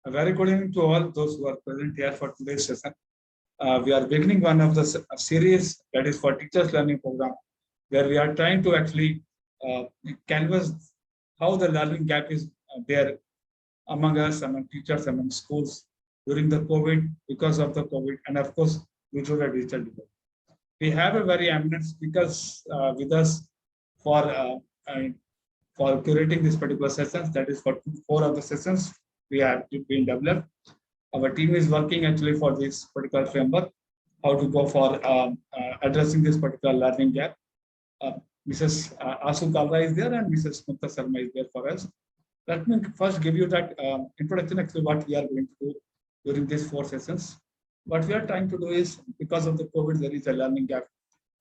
A very good evening to all those who are present here for today's session. We are beginning one of the series that is for teachers learning program, where we are trying to actually canvas how the learning gap is there among us, among teachers, among schools during the COVID, because of the COVID, and of course, due to the digital divide. We have a very eminent speakers with us for uh, for curating this particular sessions. That is for 4 of the sessions we have been developed. Our team is working actually for this particular framework, how to go for addressing this particular learning gap. Uh, Mrs. Ashoo Kalra is there and Mrs. Mukta Sharma is there for us. Let me first give you that introduction actually what we are going to do during these 4 sessions. What we are trying to do is, because of the COVID, there is a learning gap.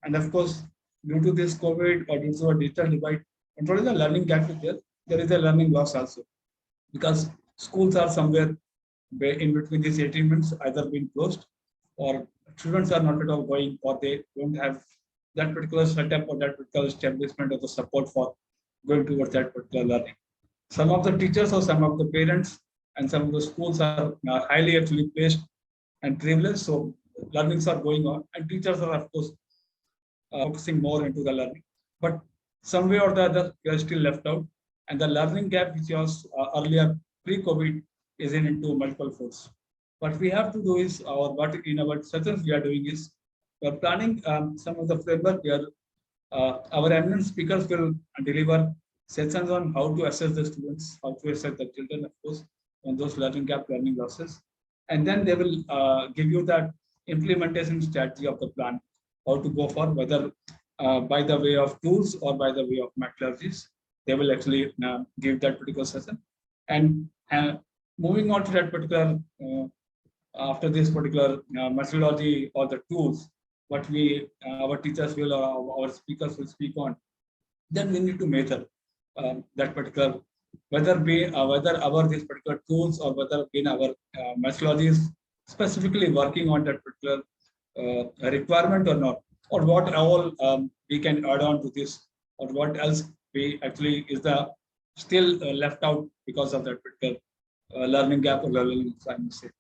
And of course, due to this COVID or due to a digital divide, not only the learning gap is there is a learning loss also. Because schools are somewhere in between these 18 months, either being closed or students are not at all going, or they don't have that particular setup or that particular establishment of the support for going towards that particular learning. Some of the teachers or some of the parents and some of the schools are highly actually placed and privileged. So learnings are going on, and teachers are of course focusing more into the learning. But some way or the other, we are still left out, and the learning gap, which was earlier pre-COVID, is into multiple folds. What we have to do is, what in our sessions we are doing is, we are planning some of the framework where our eminent speakers will deliver sessions on how to assess the students, how to assess the children, of course, on those learning gap, learning losses. And then they will give you that implementation strategy of the plan, how to go for, whether by the way of tools or by the way of methodologies. They will actually give that particular session. And moving on to that particular, after this particular methodology or the tools, what we, our teachers will or our speakers will speak on, then we need to measure that particular, whether our this particular tools or whether in our methodologies specifically working on that particular requirement or not, or what all we can add on to this, or what else we actually is the still left out because of that particular learning gap or learning, I must say.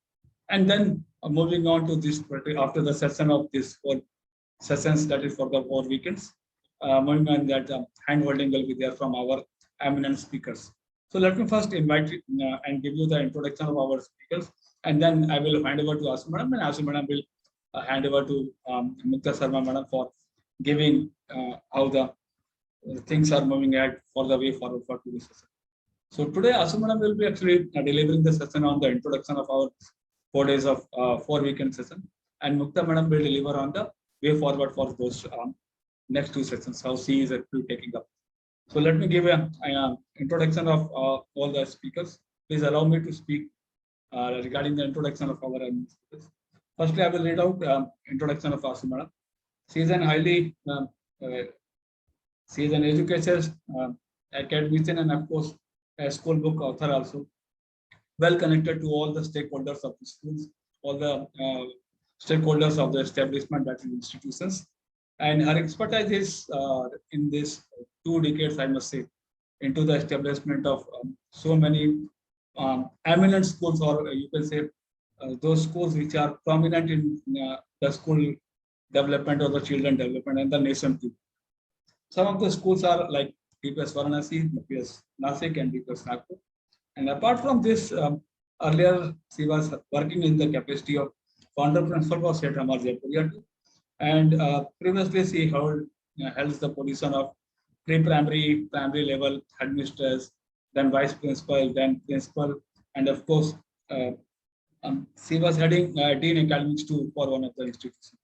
And then moving on to this after the session of this 4 sessions, that is for the 4 weekends, moving on that hand holding will be there from our eminent speakers. So let me first invite and give you the introduction of our speakers, and then I will hand over to Ashoo Madam, and Ashoo Madam will hand over to Mukta Sharma Madam for giving how the things are moving ahead for the way forward for today's session. So today, Ashoo Madam will be actually delivering the session on the introduction of our 4 days of 4 weekend session, and Mukta Madam will deliver on the way forward for those next 2 sessions, how she is actually taking up. So let me give an introduction of all the speakers. Please allow me to speak regarding the introduction of our speakers. Firstly, I will read out introduction of Ashoo Madam. She is an highly, she is an educator, academician, and of course, a school book author also. Well connected to all the stakeholders of the schools, all the stakeholders of the establishment, that is institutions. And her expertise is in this 2 decades, I must say, into the establishment of so many eminent schools, or you can say those schools which are prominent in the school development or the children development and the nation too. Some of the schools are like DPS Varanasi, DPS Nasik, and DPS Nagpur. And apart from this, earlier she was working in the capacity of founder principal for State Ramar Jaipur, and previously she held the position of primary level administrators, then vice principal, then principal, and of course she was heading dean academics too for one of the institutions.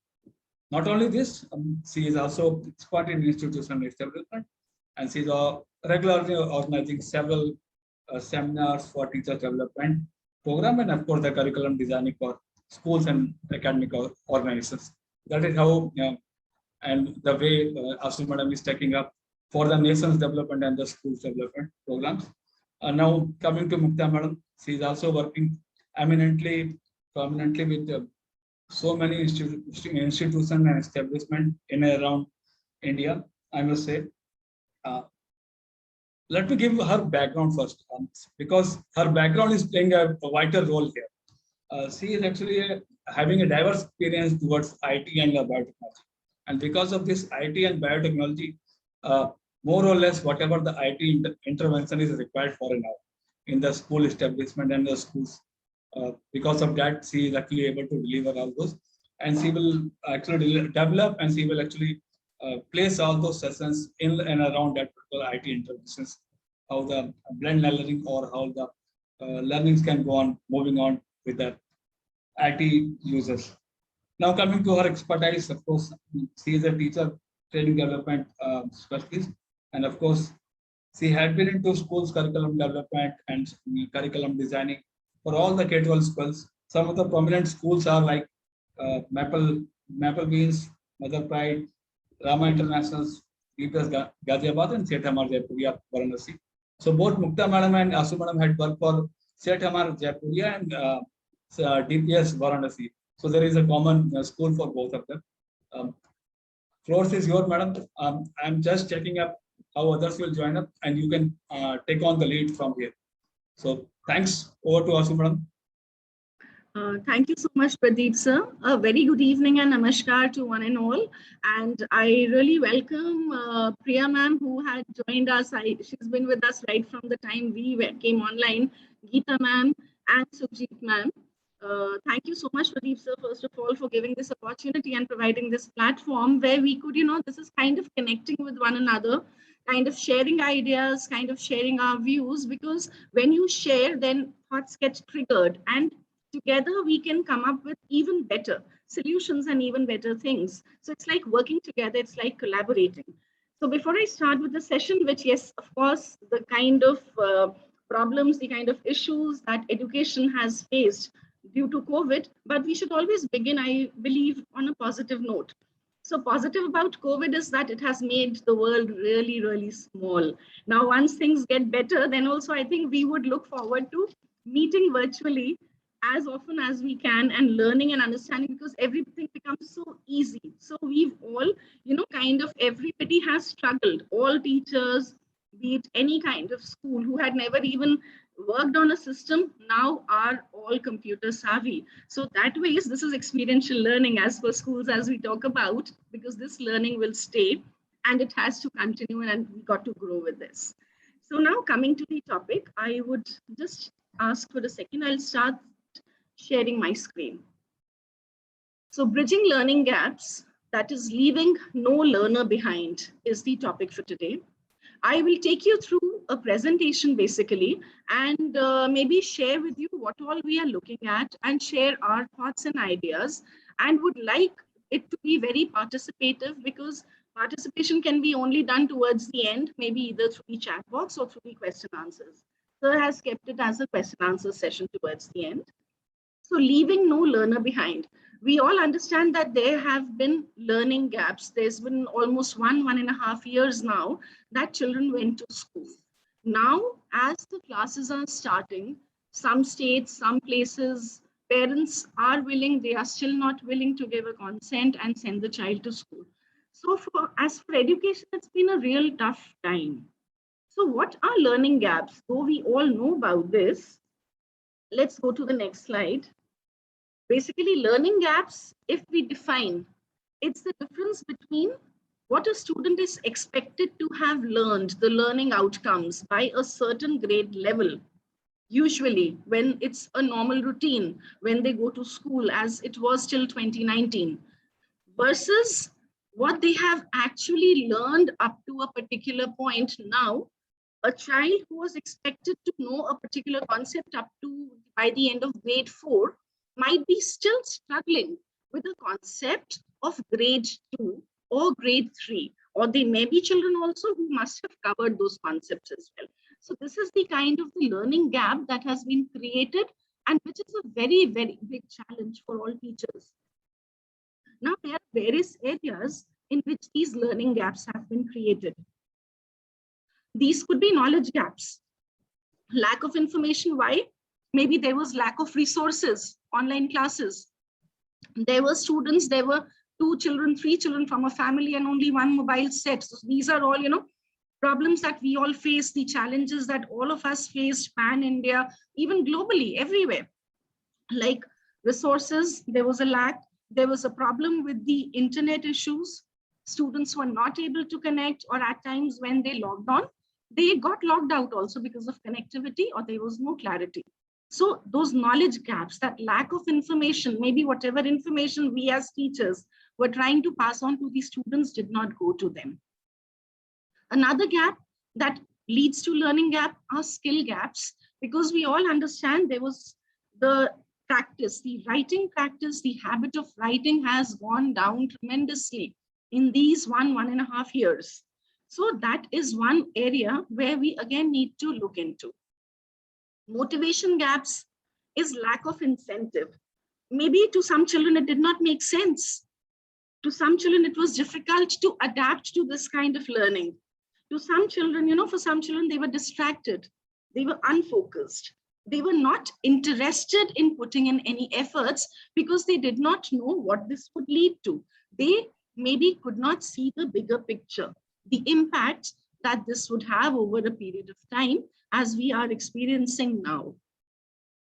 Not only this, she is also expert in institutional establishment, and she is regularly organizing several seminars for teacher development program, and of course the curriculum designing for schools and academic organizations. That is how and the way Ashoo Madam is taking up for the nation's development and the schools development programs. Now coming to Mukta Madam, she is also working prominently with so many institutions and establishment in and around India, I must say. Let me give her background first, because her background is playing a vital role here. She is actually having a diverse experience towards IT and biotechnology. And because of this IT and biotechnology, more or less whatever the IT intervention is required for now in the school establishment and the schools, because of that, she is actually able to deliver all those. And she will actually develop, and she will actually place all those sessions in and around that particular IT interventions, how the blend learning or how the learnings can go on, moving on with the IT users. Now coming to her expertise, of course, she is a teacher training development specialist, and of course, she had been into schools curriculum development and curriculum designing for all the K-12 schools. Some of the prominent schools are like Maple Beans, Mother Pride, Rama International, UPS Ghaziabad, and Seth Hamar Jaipuria, Varanasi. So both Mukta madam and Ashoo madam had worked for Seth Hamar Jaipuria and DPS Varanasi. So there is a common school for both of them. Floor is yours, madam. I'm just checking up how others will join up, and you can take on the lead from here. So thanks. Over to Ashoo madam. Thank you so much, Pradeep sir. A very good evening and namaskar to one and all. And I really welcome Priya ma'am, who had joined us. She's been with us right from the time we came online. Geeta ma'am and Sujit ma'am. Thank you so much, Pradeep sir, first of all, for giving this opportunity and providing this platform where we could, this is kind of connecting with one another, kind of sharing ideas, kind of sharing our views, because when you share, then thoughts get triggered, and together we can come up with even better solutions and even better things. So it's like working together, it's like collaborating. So before I start with the session, which yes, of course, the kind of problems, the kind of issues that education has faced due to COVID, but we should always begin, I believe, on a positive note. So positive about COVID is that it has made the world really, really small. Now, once things get better, then also I think we would look forward to meeting virtually as often as we can and learning and understanding, because everything becomes so easy. So we've all, kind of everybody has struggled. All teachers, be it any kind of school, who had never even worked on a system, now are all computer savvy. So that way, this is experiential learning as per schools, as we talk about, because this learning will stay and it has to continue, and we got to grow with this. So now coming to the topic, I would just ask for a second. I'll start sharing my screen. So bridging learning gaps, that is leaving no learner behind, is the topic for today. I will take you through a presentation basically, and maybe share with you what all we are looking at and share our thoughts and ideas, and would like it to be very participative, because participation can be only done towards the end, maybe either through the chat box or through the question answers. Sir has kept it as a question answer session towards the end. So leaving no learner behind. We all understand that there have been learning gaps. There's been almost 1.5 years now that children went to school. Now, as the classes are starting, some states, some places, parents are willing, they are still not willing to give a consent and send the child to school. So as for education, it's been a real tough time. So what are learning gaps? Though we all know about this, let's go to the next slide. Basically, learning gaps, if we define, it's the difference between what a student is expected to have learned, the learning outcomes, by a certain grade level, usually when it's a normal routine, when they go to school, as it was till 2019, versus what they have actually learned up to a particular point now. A child who was expected to know a particular concept up to by the end of grade 4 might be still struggling with the concept of grade 2 or grade 3, or they may be children also who must have covered those concepts as well. So this is the kind of the learning gap that has been created, and which is a very, very big challenge for all teachers. Now, there are various areas in which these learning gaps have been created. These could be knowledge gaps, lack of information. Why? Maybe there was lack of resources, online classes. There were students, there were 2 children, 3 children from a family and only 1 mobile set. So these are all, problems that we all face, the challenges that all of us faced pan-India, even globally, everywhere. Like resources, there was a lack. There was a problem with the internet issues. Students were not able to connect, or at times when they logged on, they got logged out also because of connectivity, or there was no clarity. So those knowledge gaps, that lack of information, maybe whatever information we as teachers were trying to pass on to the students did not go to them. Another gap that leads to learning gap are skill gaps, because we all understand there was the practice, the writing practice, the habit of writing has gone down tremendously in these 1.5 years. So that is one area where we again need to look into. Motivation gaps is lack of incentive. Maybe to some children, it did not make sense. To some children, it was difficult to adapt to this kind of learning. To some children, for some children, they were distracted. They were unfocused. They were not interested in putting in any efforts because they did not know what this would lead to. They maybe could not see the bigger picture, the impact that this would have over a period of time, as we are experiencing now.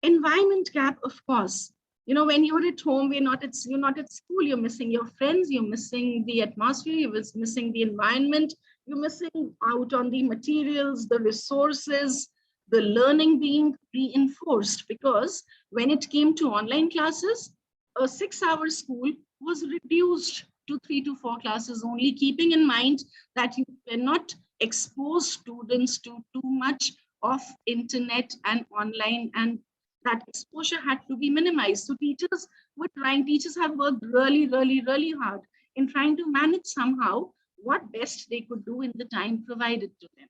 Environment gap, of course. When you're at home, you're not at school, you're missing your friends, you're missing the atmosphere, you're missing the environment, you're missing out on the materials, the resources, the learning being reinforced, because when it came to online classes, a 6-hour school was reduced to 3 to 4 classes only, keeping in mind that you cannot expose students to too much of internet and online, and that exposure had to be minimized. So teachers have worked really, really, really hard in trying to manage somehow what best they could do in the time provided to them.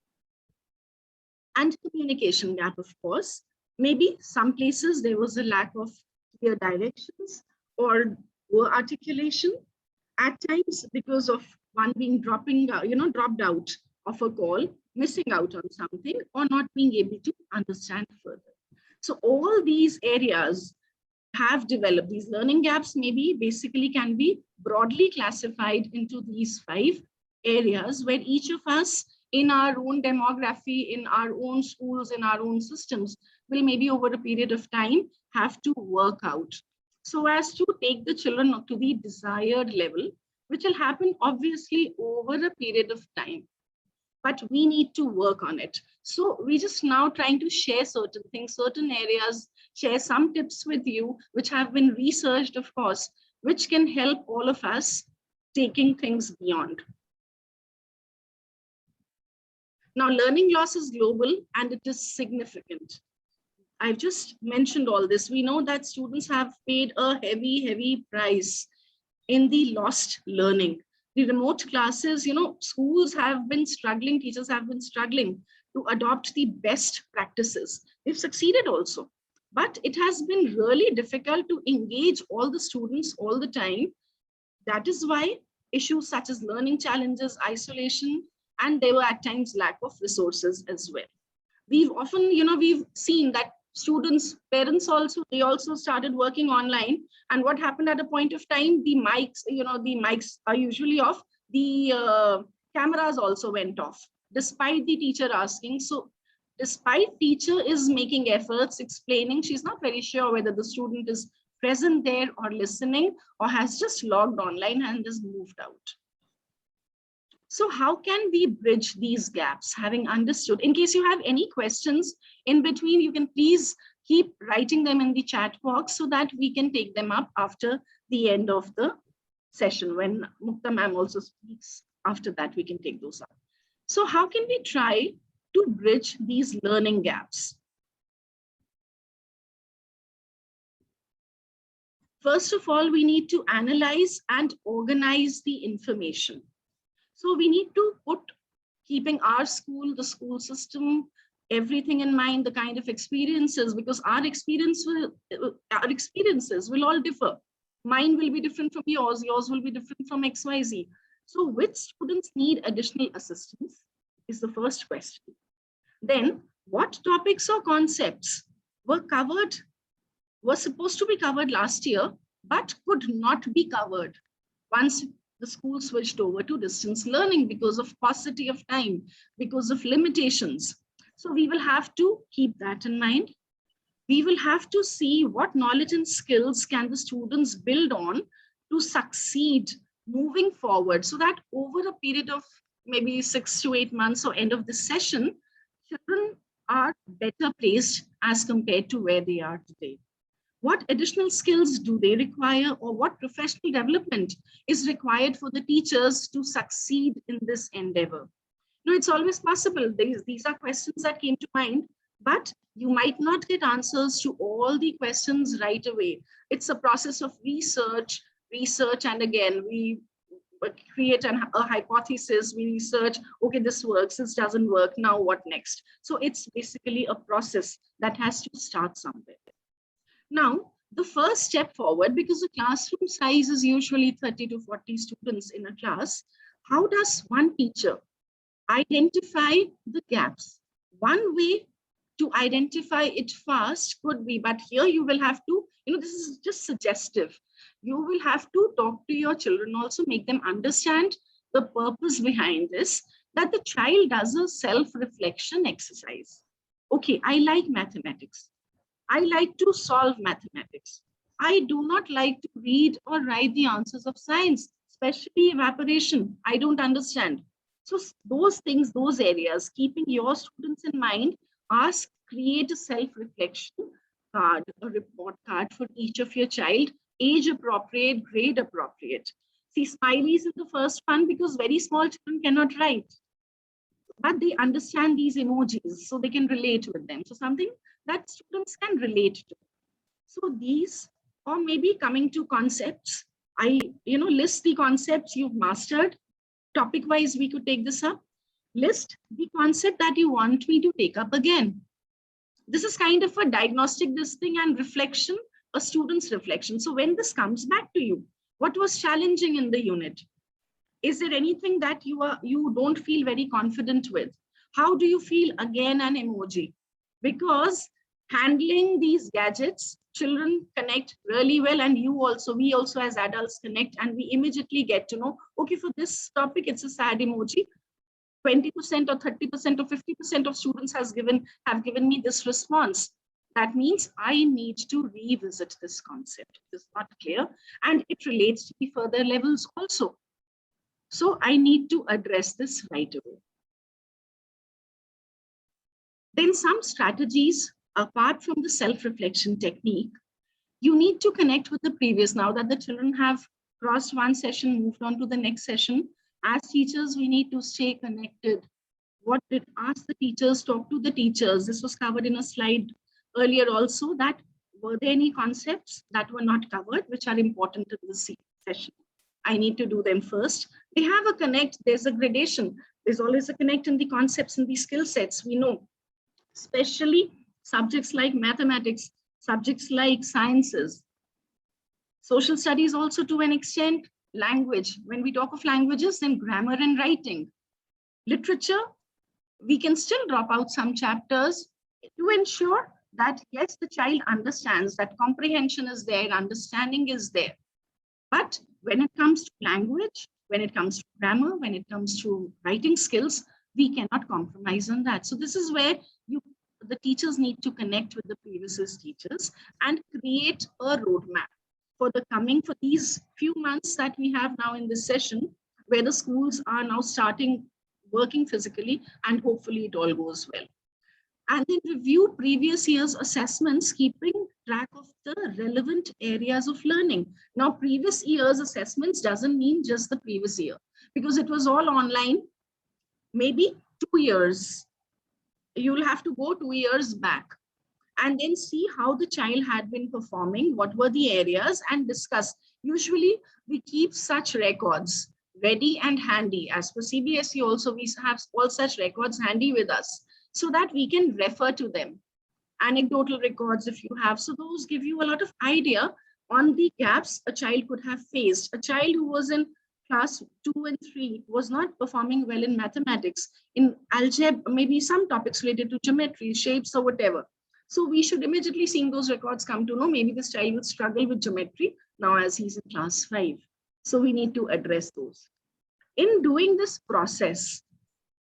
And communication gap, of course. Maybe some places there was a lack of clear directions or poor articulation. At times, because of one being dropped out of a call, missing out on something, or not being able to understand further. So all these areas have developed. These learning gaps maybe basically can be broadly classified into these 5 areas, where each of us in our own demography, in our own schools, in our own systems, will maybe over a period of time have to work out so as to take the children to the desired level, which will happen obviously over a period of time. But we need to work on it. So we're just now trying to share certain things, certain areas, share some tips with you, which have been researched, of course, which can help all of us taking things beyond. Now, learning loss is global and it is significant. I've just mentioned all this. We know that students have paid a heavy, heavy price in the lost learning. The remote classes, schools have been struggling, teachers have been struggling to adopt the best practices. They've succeeded also, but it has been really difficult to engage all the students all the time. That is why issues such as learning challenges, isolation, and there were at times lack of resources as well. We've often, we've seen that students, parents also, they also started working online. And what happened at a point of time, the mics are usually off. The cameras also went off, despite the teacher asking. So despite teacher is making efforts, explaining, she's not very sure whether the student is present there or listening, or has just logged online and just moved out. So how can we bridge these gaps, having understood? In case you have any questions in between, you can please keep writing them in the chat box so that we can take them up after the end of the session. When Mukta ma'am also speaks, after that we can take those up. So how can we try to bridge these learning gaps? First of all, we need to analyze and organize the information. So we need to put, keeping our school, the school system, everything in mind, the kind of experiences, because our experiences will all differ. Mine will be different from yours will be different from XYZ. So which students need additional assistance is the first question. Then what topics or concepts were supposed to be covered last year, but could not be covered once The school switched over to distance learning because of paucity of time, because of limitations. So we will have to keep that in mind. We will have to see what knowledge and skills can the students build on to succeed moving forward, so that over a period of maybe 6 to 8 months or end of this session, children are better placed as compared to where they are today. What additional skills do they require, or what professional development is required for the teachers to succeed in this endeavor? No, it's always possible. These are questions that came to mind, but you might not get answers to all the questions right away. It's a process of research, and again, we create a hypothesis, we research, okay, this works, this doesn't work, now what next? So it's basically a process that has to start somewhere. Now, the first step forward, because the classroom size is usually 30 to 40 students in a class, how does one teacher identify the gaps? One way to identify it fast could be, but here you will have to, this is just suggestive. You will have to talk to your children also, make them understand the purpose behind this, that the child does a self-reflection exercise. Okay, I like mathematics. I like to solve mathematics. I do not like to read or write the answers of science, especially evaporation. I don't understand. So those things, those areas, keeping your students in mind, create a self-reflection card, a report card for each of your child, age appropriate, grade appropriate. See, smileys in the first one because very small children cannot write, but they understand these emojis, so they can relate with them. So something that students can relate to. So these, or maybe coming to concepts, I list the concepts you've mastered. Topic wise, we could take this up. List the concept that you want me to take up again. This is kind of a diagnostic this thing and reflection, a student's reflection. So when this comes back to you, what was challenging in the unit? Is there anything that you don't feel very confident with? How do you feel? Again, an emoji. Because handling these gadgets, children connect really well, and we also as adults connect, and we immediately get to know, okay, for this topic, it's a sad emoji. 20% or 30% or 50% of students have given me this response. That means I need to revisit this concept. It's not clear, and it relates to the further levels also. So I need to address this right away. Then some strategies, apart from the self-reflection technique, you need to connect with the previous. Now that the children have crossed one session, moved on to the next session, as teachers, we need to stay connected. Ask the teachers, talk to the teachers. This was covered in a slide earlier also, that were there any concepts that were not covered, which are important in this session? I need to do them first. They have a connect, there's a gradation. There's always a connect in the concepts and the skill sets, we know. Especially subjects like mathematics, subjects like sciences. Social studies also to an extent, language. When we talk of languages, then grammar and writing. Literature, we can still drop out some chapters to ensure that, yes, the child understands, that comprehension is there, understanding is there. But when it comes to language, when it comes to grammar, when it comes to writing skills, we cannot compromise on that. So this is where the teachers need to connect with the previous teachers and create a roadmap for these few months that we have now in this session, where the schools are now starting working physically, and hopefully it all goes well. And then review previous year's assessments, keeping track of the relevant areas of learning. Now, previous year's assessments doesn't mean just the previous year, because it was all online, maybe 2 years. You'll have to go 2 years back and then see how the child had been performing, what were the areas, and discuss. Usually, we keep such records ready and handy. As per CBSE also, we have all such records handy with us, so that we can refer to them. Anecdotal records if you have. So those give you a lot of idea on the gaps a child could have faced. A child who was in class 2 and 3 was not performing well in mathematics, in algebra, maybe some topics related to geometry, shapes or whatever. So we should immediately, seeing those records, come to know maybe this child will struggle with geometry now as he's in class 5. So we need to address those. In doing this process,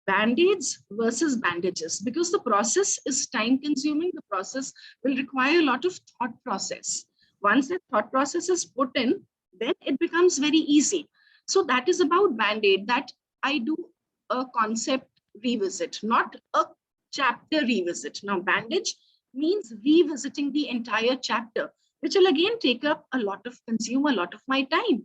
band-aids versus bandages, because the process is time consuming, the process will require a lot of thought process. Once that thought process is put in, then it becomes very easy. So that is about band-aid, that I do a concept revisit, not a chapter revisit. Now, bandage means revisiting the entire chapter, which will again consume a lot of my time.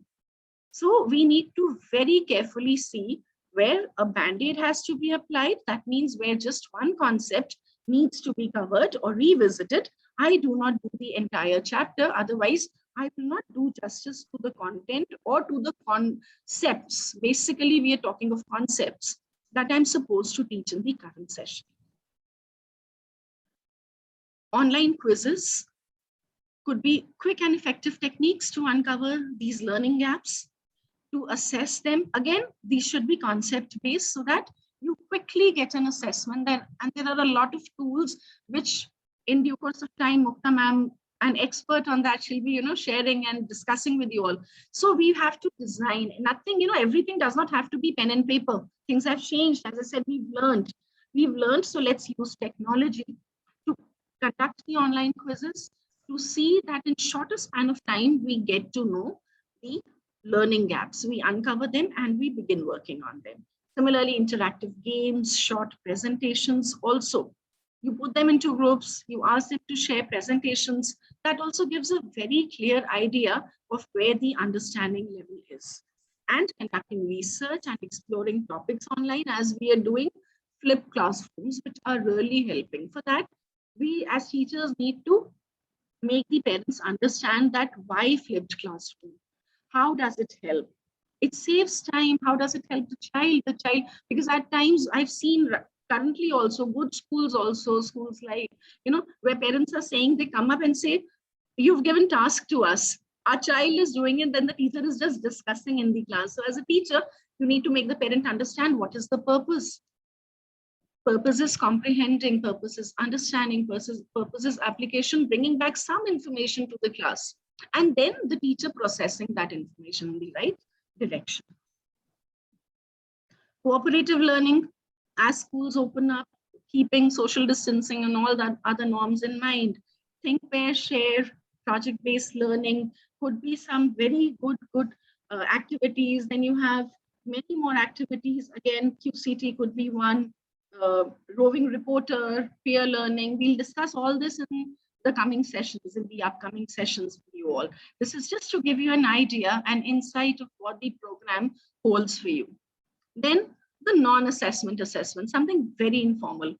So we need to very carefully see where a band-aid has to be applied. That means where just one concept needs to be covered or revisited. I do not do the entire chapter. Otherwise, I will not do justice to the content or to the concepts. Basically, we are talking of concepts that I'm supposed to teach in the current session. Online quizzes could be quick and effective techniques to uncover these learning gaps, to assess them. Again, these should be concept-based so that you quickly get an assessment. And there are a lot of tools which in due course of time, Mukta ma'am, an expert on that, she'll be sharing and discussing with you all. So we have to design nothing, everything does not have to be pen and paper. Things have changed. As I said, we've learned. So let's use technology to conduct the online quizzes, to see that in shorter span of time, we get to know the learning gaps. We uncover them and we begin working on them. Similarly, interactive games, short presentations also. You put them into groups, you ask them to share presentations. That also gives a very clear idea of where the understanding level is. And conducting research and exploring topics online, as we are doing flipped classrooms, which are really helping. For that, we as teachers need to make the parents understand that why flipped classroom. How does it help? It saves time. How does it help the child? Because at times I've seen currently also good schools, schools like, where parents are saying, they come up and say, you've given task to us. Our child is doing it, then the teacher is just discussing in the class. So as a teacher, you need to make the parent understand what is the purpose. Purpose is comprehending, purpose is understanding, purpose is application, bringing back some information to the class. And then the teacher processing that information in the right direction. Cooperative learning, as schools open up, keeping social distancing and all that other norms in mind. Think, pair, share, project-based learning could be some very good activities. Then you have many more activities. Again, QCT could be one. Roving reporter, peer learning. We'll discuss all this in the coming sessions, in the upcoming sessions with you all. This is just to give you an idea and insight of what the program holds for you. Then the non-assessment assessment, something very informal.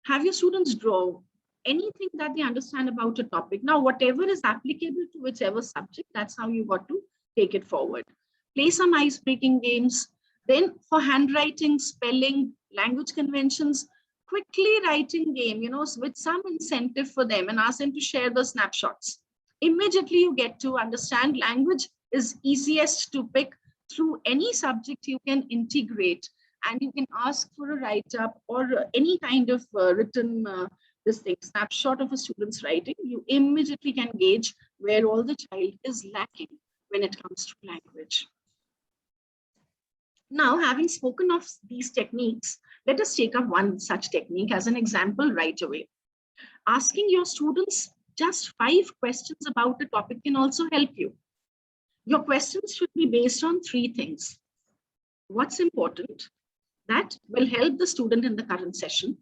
Have your students draw anything that they understand about a topic. Now, whatever is applicable to whichever subject, that's how you got to take it forward. Play some ice-breaking games. Then for handwriting, spelling, language conventions, quickly writing game, with some incentive for them, and ask them to share the snapshots. Immediately you get to understand language is easiest to pick through any subject you can integrate, and you can ask for a write-up or any kind of written snapshot of a student's writing. You immediately can gauge where all the child is lacking when it comes to language. Now, having spoken of these techniques, let us take up one such technique as an example right away. Asking your students just 5 questions about a topic can also help you. Your questions should be based on 3 things. What's important? That will help the student in the current session.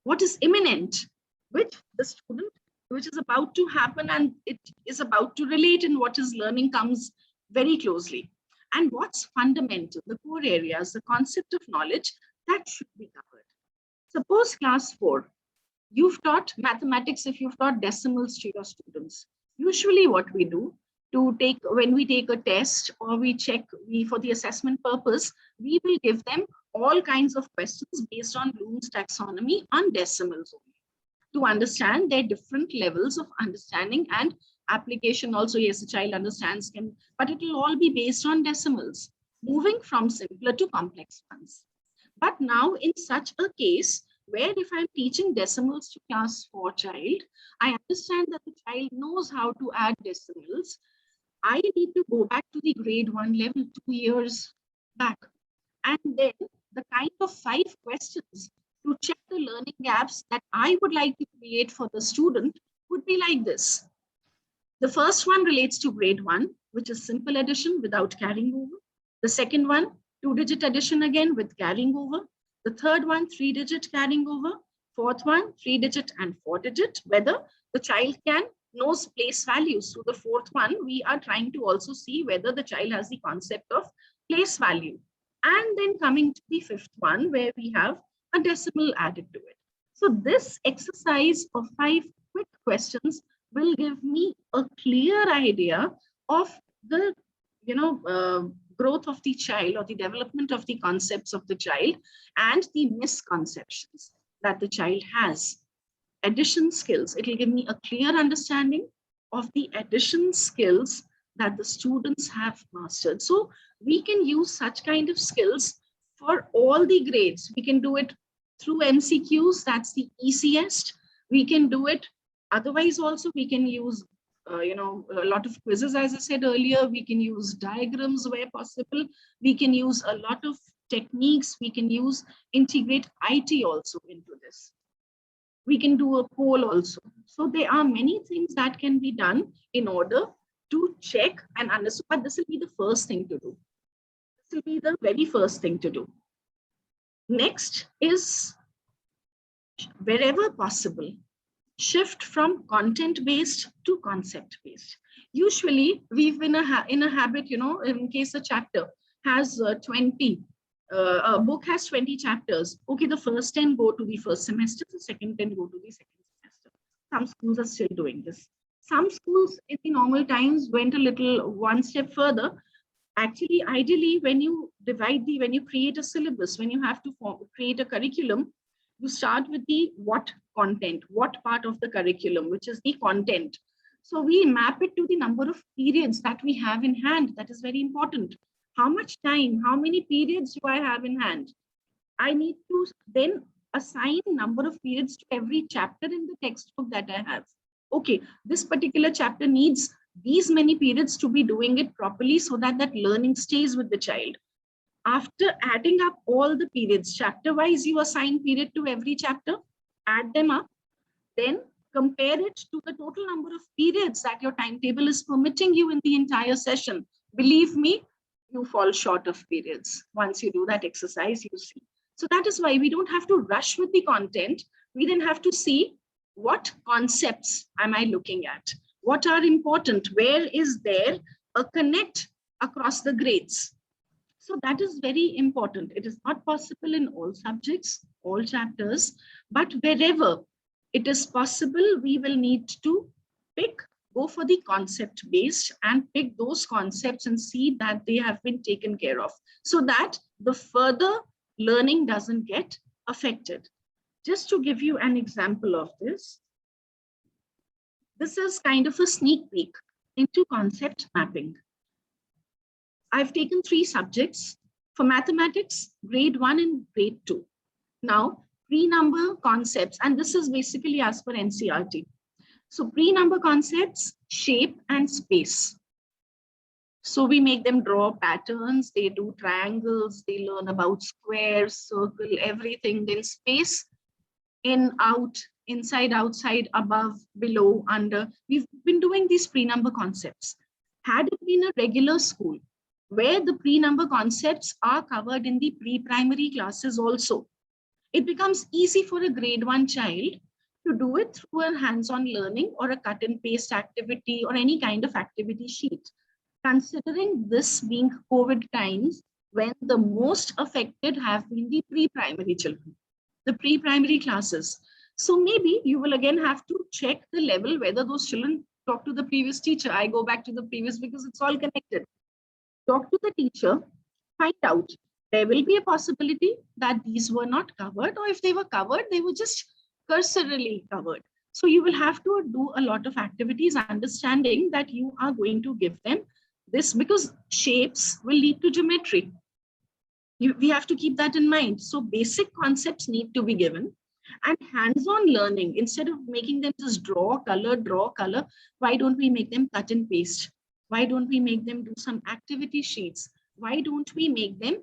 What is imminent, which is about to happen and it is about to relate in what is learning comes very closely. And what's fundamental, the core areas, the concept of knowledge that should be covered. Suppose class 4, you've taught mathematics, if you've taught decimals to your students. Usually what we do, when we take a test or we check for the assessment purpose, we will give them all kinds of questions based on Bloom's taxonomy on decimals only, to understand their different levels of understanding and application. Also, yes, the child understands, but it will all be based on decimals, moving from simpler to complex ones. But now in such a case, where if I'm teaching decimals to class 4 child, I understand that the child knows how to add decimals. I need to go back to the grade 1 level 2 years back. And then the kind of 5 questions to check the learning gaps that I would like to create for the student would be like this. The first one relates to grade 1, which is simple addition without carrying over. The second one, 2-digit addition again with carrying over. The third one, 3-digit carrying over. Fourth one, 3-digit and 4-digit, whether the child can knows place values. So the fourth one, we are trying to also see whether the child has the concept of place value. And then coming to the fifth one, where we have a decimal added to it. So this exercise of 5 quick questions will give me a clear idea of the growth of the child or the development of the concepts of the child and the misconceptions that the child has. Addition skills, it will give me a clear understanding of the addition skills that the students have mastered. So we can use such kind of skills for all the grades. We can do it through MCQs, that's the easiest. We can do it otherwise also. We can use a lot of quizzes, as I said earlier. We can use diagrams where possible. We can use a lot of techniques. We can integrate IT also into this. We can do a poll also. So there are many things that can be done in order to check and understand, but this will be the first thing to do. This will be the very first thing to do. Next is, wherever possible, shift from content-based to concept-based. Usually, we've been in a habit, in case a chapter has 20, a book has 20 chapters. Okay, the first 10 go to the first semester, the second 10 go to the second semester. Some schools are still doing this. Some schools in the normal times went a little one step further. Actually, ideally, when you create a syllabus, when you have to create a curriculum, you start with the what content, what part of the curriculum, which is the content. So we map it to the number of periods that we have in hand. That is very important. How much time, how many periods do I have in hand? I need to then assign number of periods to every chapter in the textbook that I have. Okay, this particular chapter needs these many periods to be doing it properly so that that learning stays with the child. After adding up all the periods, chapter-wise, you assign period to every chapter, add them up, then compare it to the total number of periods that your timetable is permitting you in the entire session. Believe me, you fall short of periods. Once you do that exercise, you see. So that is why we don't have to rush with the content. We then have to see what concepts am I looking at? What are important? Where is there a connect across the grades? So that is very important. It is not possible in all subjects, all chapters, but wherever it is possible, we will need to go for the concept based and pick those concepts and see that they have been taken care of so that the further learning doesn't get affected. Just to give you an example of this, this is kind of a sneak peek into concept mapping. I've taken 3 subjects for mathematics, grade 1 and grade 2. Now, pre-number concepts, and this is basically as per NCERT. So pre-number concepts, shape and space. So we make them draw patterns, they do triangles, they learn about squares, circle, everything, then space, in, out, inside, outside, above, below, under. We've been doing these pre-number concepts. Had it been a regular school, where the pre-number concepts are covered in the pre-primary classes also, it becomes easy for a grade 1 child to do it through a hands-on learning or a cut and paste activity or any kind of activity sheet. Considering this being COVID times, when the most affected have been the pre-primary children, the pre-primary classes. So maybe you will again have to check the level, whether those children talk to the previous teacher. I go back to the previous because it's all connected. Talk to the teacher, find out. There will be a possibility that these were not covered, or if they were covered, they were just cursorily covered. So you will have to do a lot of activities, understanding that you are going to give them this because shapes will lead to geometry. We have to keep that in mind. So basic concepts need to be given, and hands-on learning, instead of making them just draw color, why don't we make them cut and paste? Why don't we make them do some activity sheets? Why don't we make them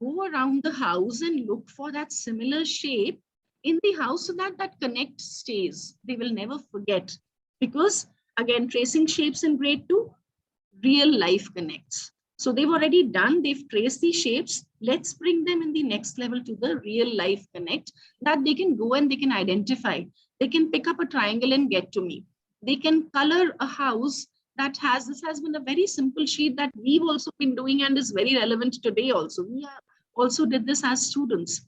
go around the house and look for that similar shape in the house so that that connect stays? They will never forget. Because again, tracing shapes in grade 2, real life connects. So they've already done, they've traced these shapes. Let's bring them in the next level to the real life connect that they can go and they can identify. They can pick up a triangle and get to me. They can color a house that has, this has been a very simple sheet that we've also been doing and is very relevant today also. We also did this as students.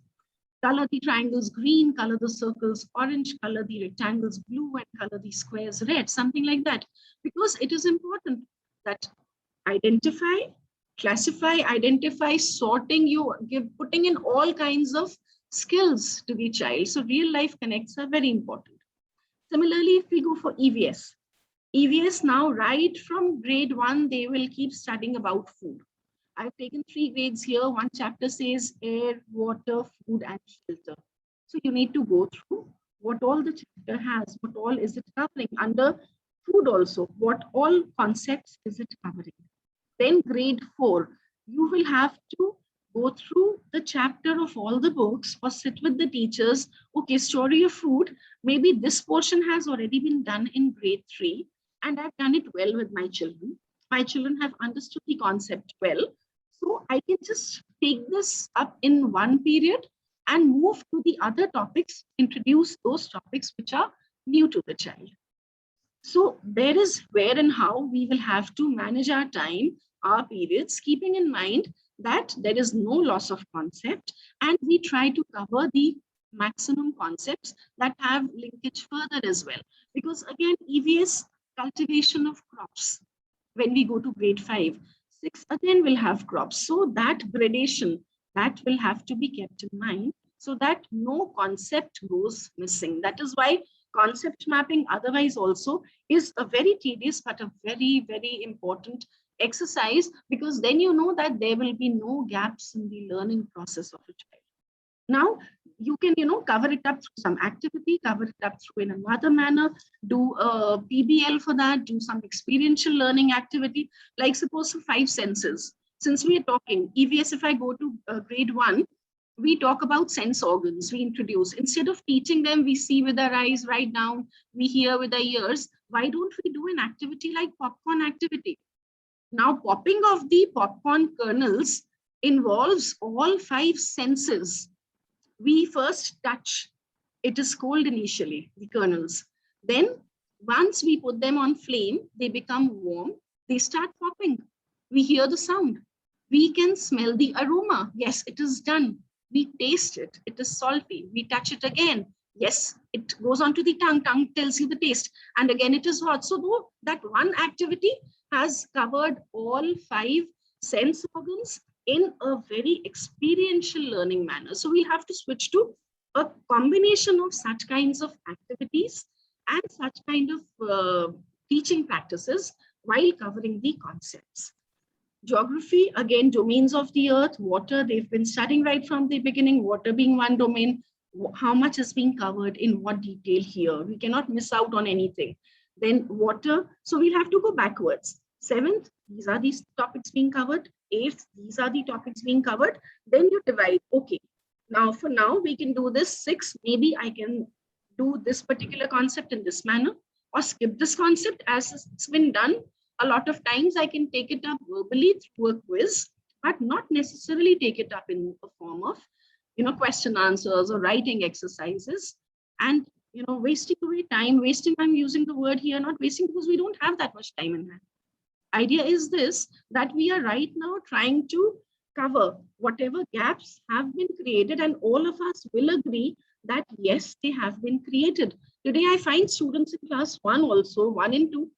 Color the triangles green, color the circles orange, color the rectangles blue, and color the squares red, something like that. Because it is important that identify, classify, identify, sorting, you give, putting in all kinds of skills to the child. So real life connects are very important. Similarly, if we go for EVS, EVS now right from grade 1, they will keep studying about food. I've taken 3 grades here. One chapter says air, water, food, and shelter. So you need to go through what all the chapter has, what all is it covering. Under food also, what all concepts is it covering. Then grade 4, you will have to go through the chapter of all the books or sit with the teachers. Okay, story of food, maybe this portion has already been done in grade 3 and I've done it well with my children. My children have understood the concept well. So I can just take this up in one period and move to the other topics, introduce those topics which are new to the child. So there is where and how we will have to manage our time, our periods, keeping in mind that there is no loss of concept and we try to cover the maximum concepts that have linkage further as well. Because again, EVS cultivation of crops, when we go to grade 5, 6 again will have crops. So that gradation, that will have to be kept in mind so that no concept goes missing. That is why concept mapping otherwise also is a very tedious but a very, very important exercise, because then you know that there will be no gaps in the learning process of a child. Now you can, cover it up through some activity, cover it up through in another manner, do a PBL for that, do some experiential learning activity, like suppose for 5 senses. Since we are talking EVS, if I go to grade 1, we talk about sense organs, we introduce. Instead of teaching them, we see with our eyes, write down, we hear with our ears. Why don't we do an activity like popcorn activity? Now, popping of the popcorn kernels involves all 5 senses. We first touch, it is cold initially, the kernels. Then once we put them on flame, they become warm, they start popping. We hear the sound. We can smell the aroma. Yes, it is done. We taste it. It is salty. We touch it again. Yes, it goes onto the tongue. Tongue tells you the taste. And again, it is hot. So though that one activity has covered all 5 sense organs in a very experiential learning manner. So we'll have to switch to a combination of such kinds of activities and such kind of teaching practices while covering the concepts. Geography, again, domains of the earth, water, they've been studying right from the beginning, water being one domain, how much is being covered in what detail here. We cannot miss out on anything. Then water, so we'll have to go backwards. 7th, these are these topics being covered. 8th, these are the topics being covered. Then you divide, okay, now for now we can do this. 6th, maybe I can do this particular concept in this manner or skip this concept as it's been done. A lot of times I can take it up verbally through a quiz, but not necessarily take it up in a form of, question answers or writing exercises. And, wasting away time, I'm using the word here, not wasting, because we don't have that much time in hand. Idea is this, that we are right now trying to cover whatever gaps have been created, and all of us will agree that yes, they have been created. Today I find students in class 1 also, 1 and 2,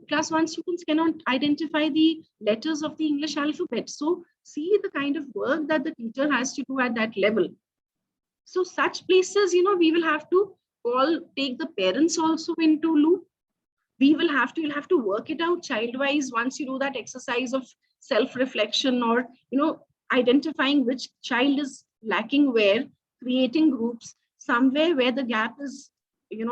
class 1 students cannot identify the letters of the English alphabet. So see the kind of work that the teacher has to do at that level. So such places, we will have to take the parents also into loop. You'll have to work it out child-wise once you do that exercise of self-reflection or, identifying which child is lacking where, creating groups, somewhere where the gap is,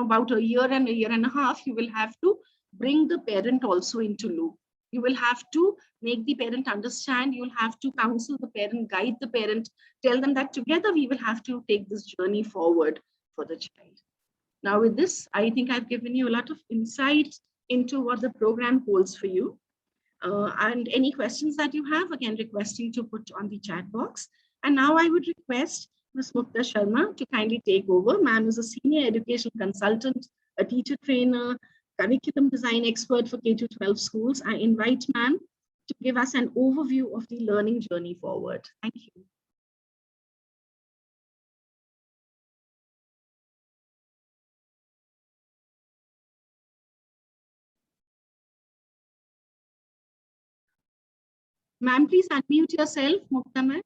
about a year and a half, you will have to bring the parent also into loop. You will have to make the parent understand. You'll have to counsel the parent, guide the parent, tell them that together we will have to take this journey forward for the child. Now with this, I think I've given you a lot of insight into what the program holds for you. And any questions that you have, again, requesting to put on the chat box. And now I would request Ms. Mukta Sharma to kindly take over. Ma'am is a senior education consultant, a teacher trainer, curriculum design expert for K-12 schools. I invite ma'am to give us an overview of the learning journey forward. Thank you. Ma'am, please unmute yourself, Mukta ma'am.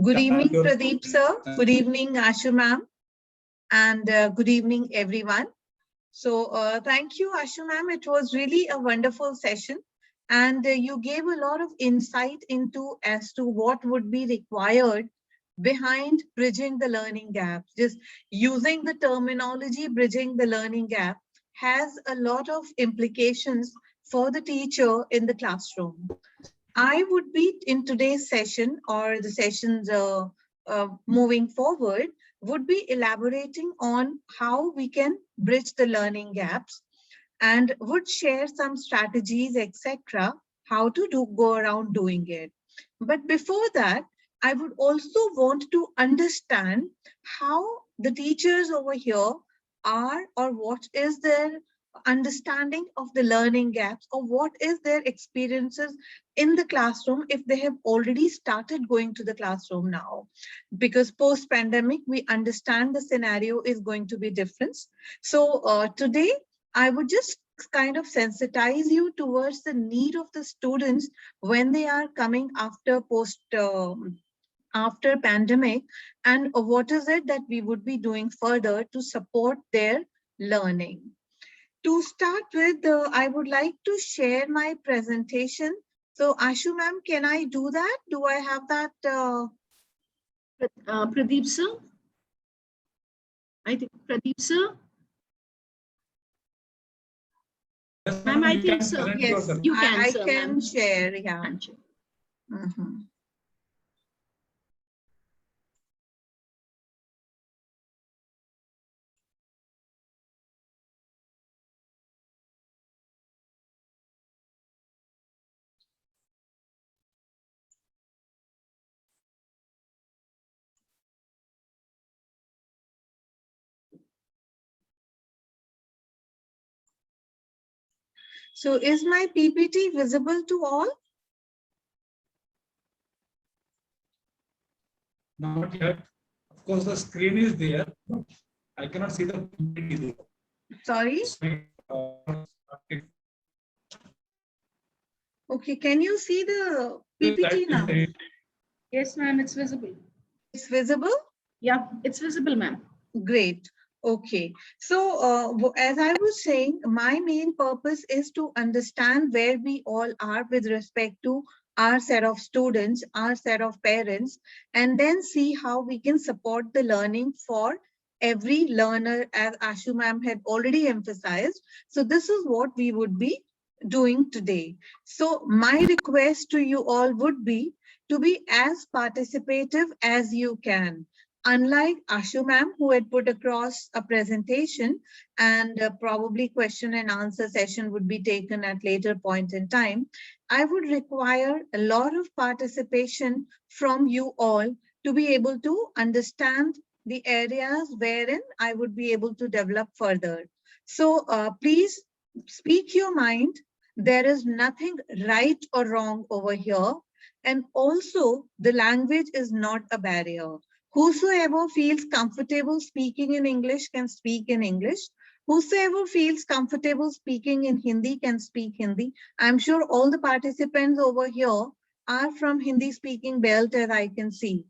Good evening, Pradeep sir. Good evening, Ashoo ma'am. And good evening, everyone. So thank you, Ashoo ma'am. It was really a wonderful session. And you gave a lot of insight into as to what would be required behind bridging the learning gap. Just using the terminology bridging the learning gap has a lot of implications for the teacher in the classroom. I would be in today's session, or the sessions moving forward, would be elaborating on how we can bridge the learning gaps, and would share some strategies, etc., how to go around doing it. But before that, I would also want to understand how the teachers over here are, or what is their understanding of the learning gaps, or what is their experiences in the classroom if they have already started going to the classroom now. Because post-pandemic, we understand the scenario is going to be different. So today, I would just kind of sensitize you towards the need of the students when they are coming after after pandemic, and what is it that we would be doing further to support their learning. To start with, I would like to share my presentation. So Ashoo ma'am, can I do that? Do I have that? Pradeep sir? I think Pradeep sir? Ma'am, I think so. Yes, you can, I sir, can share, yeah. Mm-hmm. So is my PPT visible to all? Not yet. Of course, the screen is there, but I cannot see the PPT there. Sorry? Okay, can you see the PPT now? Yes, ma'am, it's visible. It's visible? Yeah, it's visible, ma'am. Great. Okay. So as I was saying, my main purpose is to understand where we all are with respect to our set of students, our set of parents, and then see how we can support the learning for every learner, as Ashoo ma'am had already emphasized. So this is what we would be doing today. So my request to you all would be to be as participative as you can. Unlike Ashoo ma'am, who had put across a presentation, and probably question and answer session would be taken at later point in time, I would require a lot of participation from you all to be able to understand the areas wherein I would be able to develop further. So please speak your mind. There is nothing right or wrong over here. And also, the language is not a barrier. Whosoever feels comfortable speaking in English can speak in English. Whosoever feels comfortable speaking in Hindi can speak Hindi. I'm sure all the participants over here are from Hindi speaking belt, as I can see.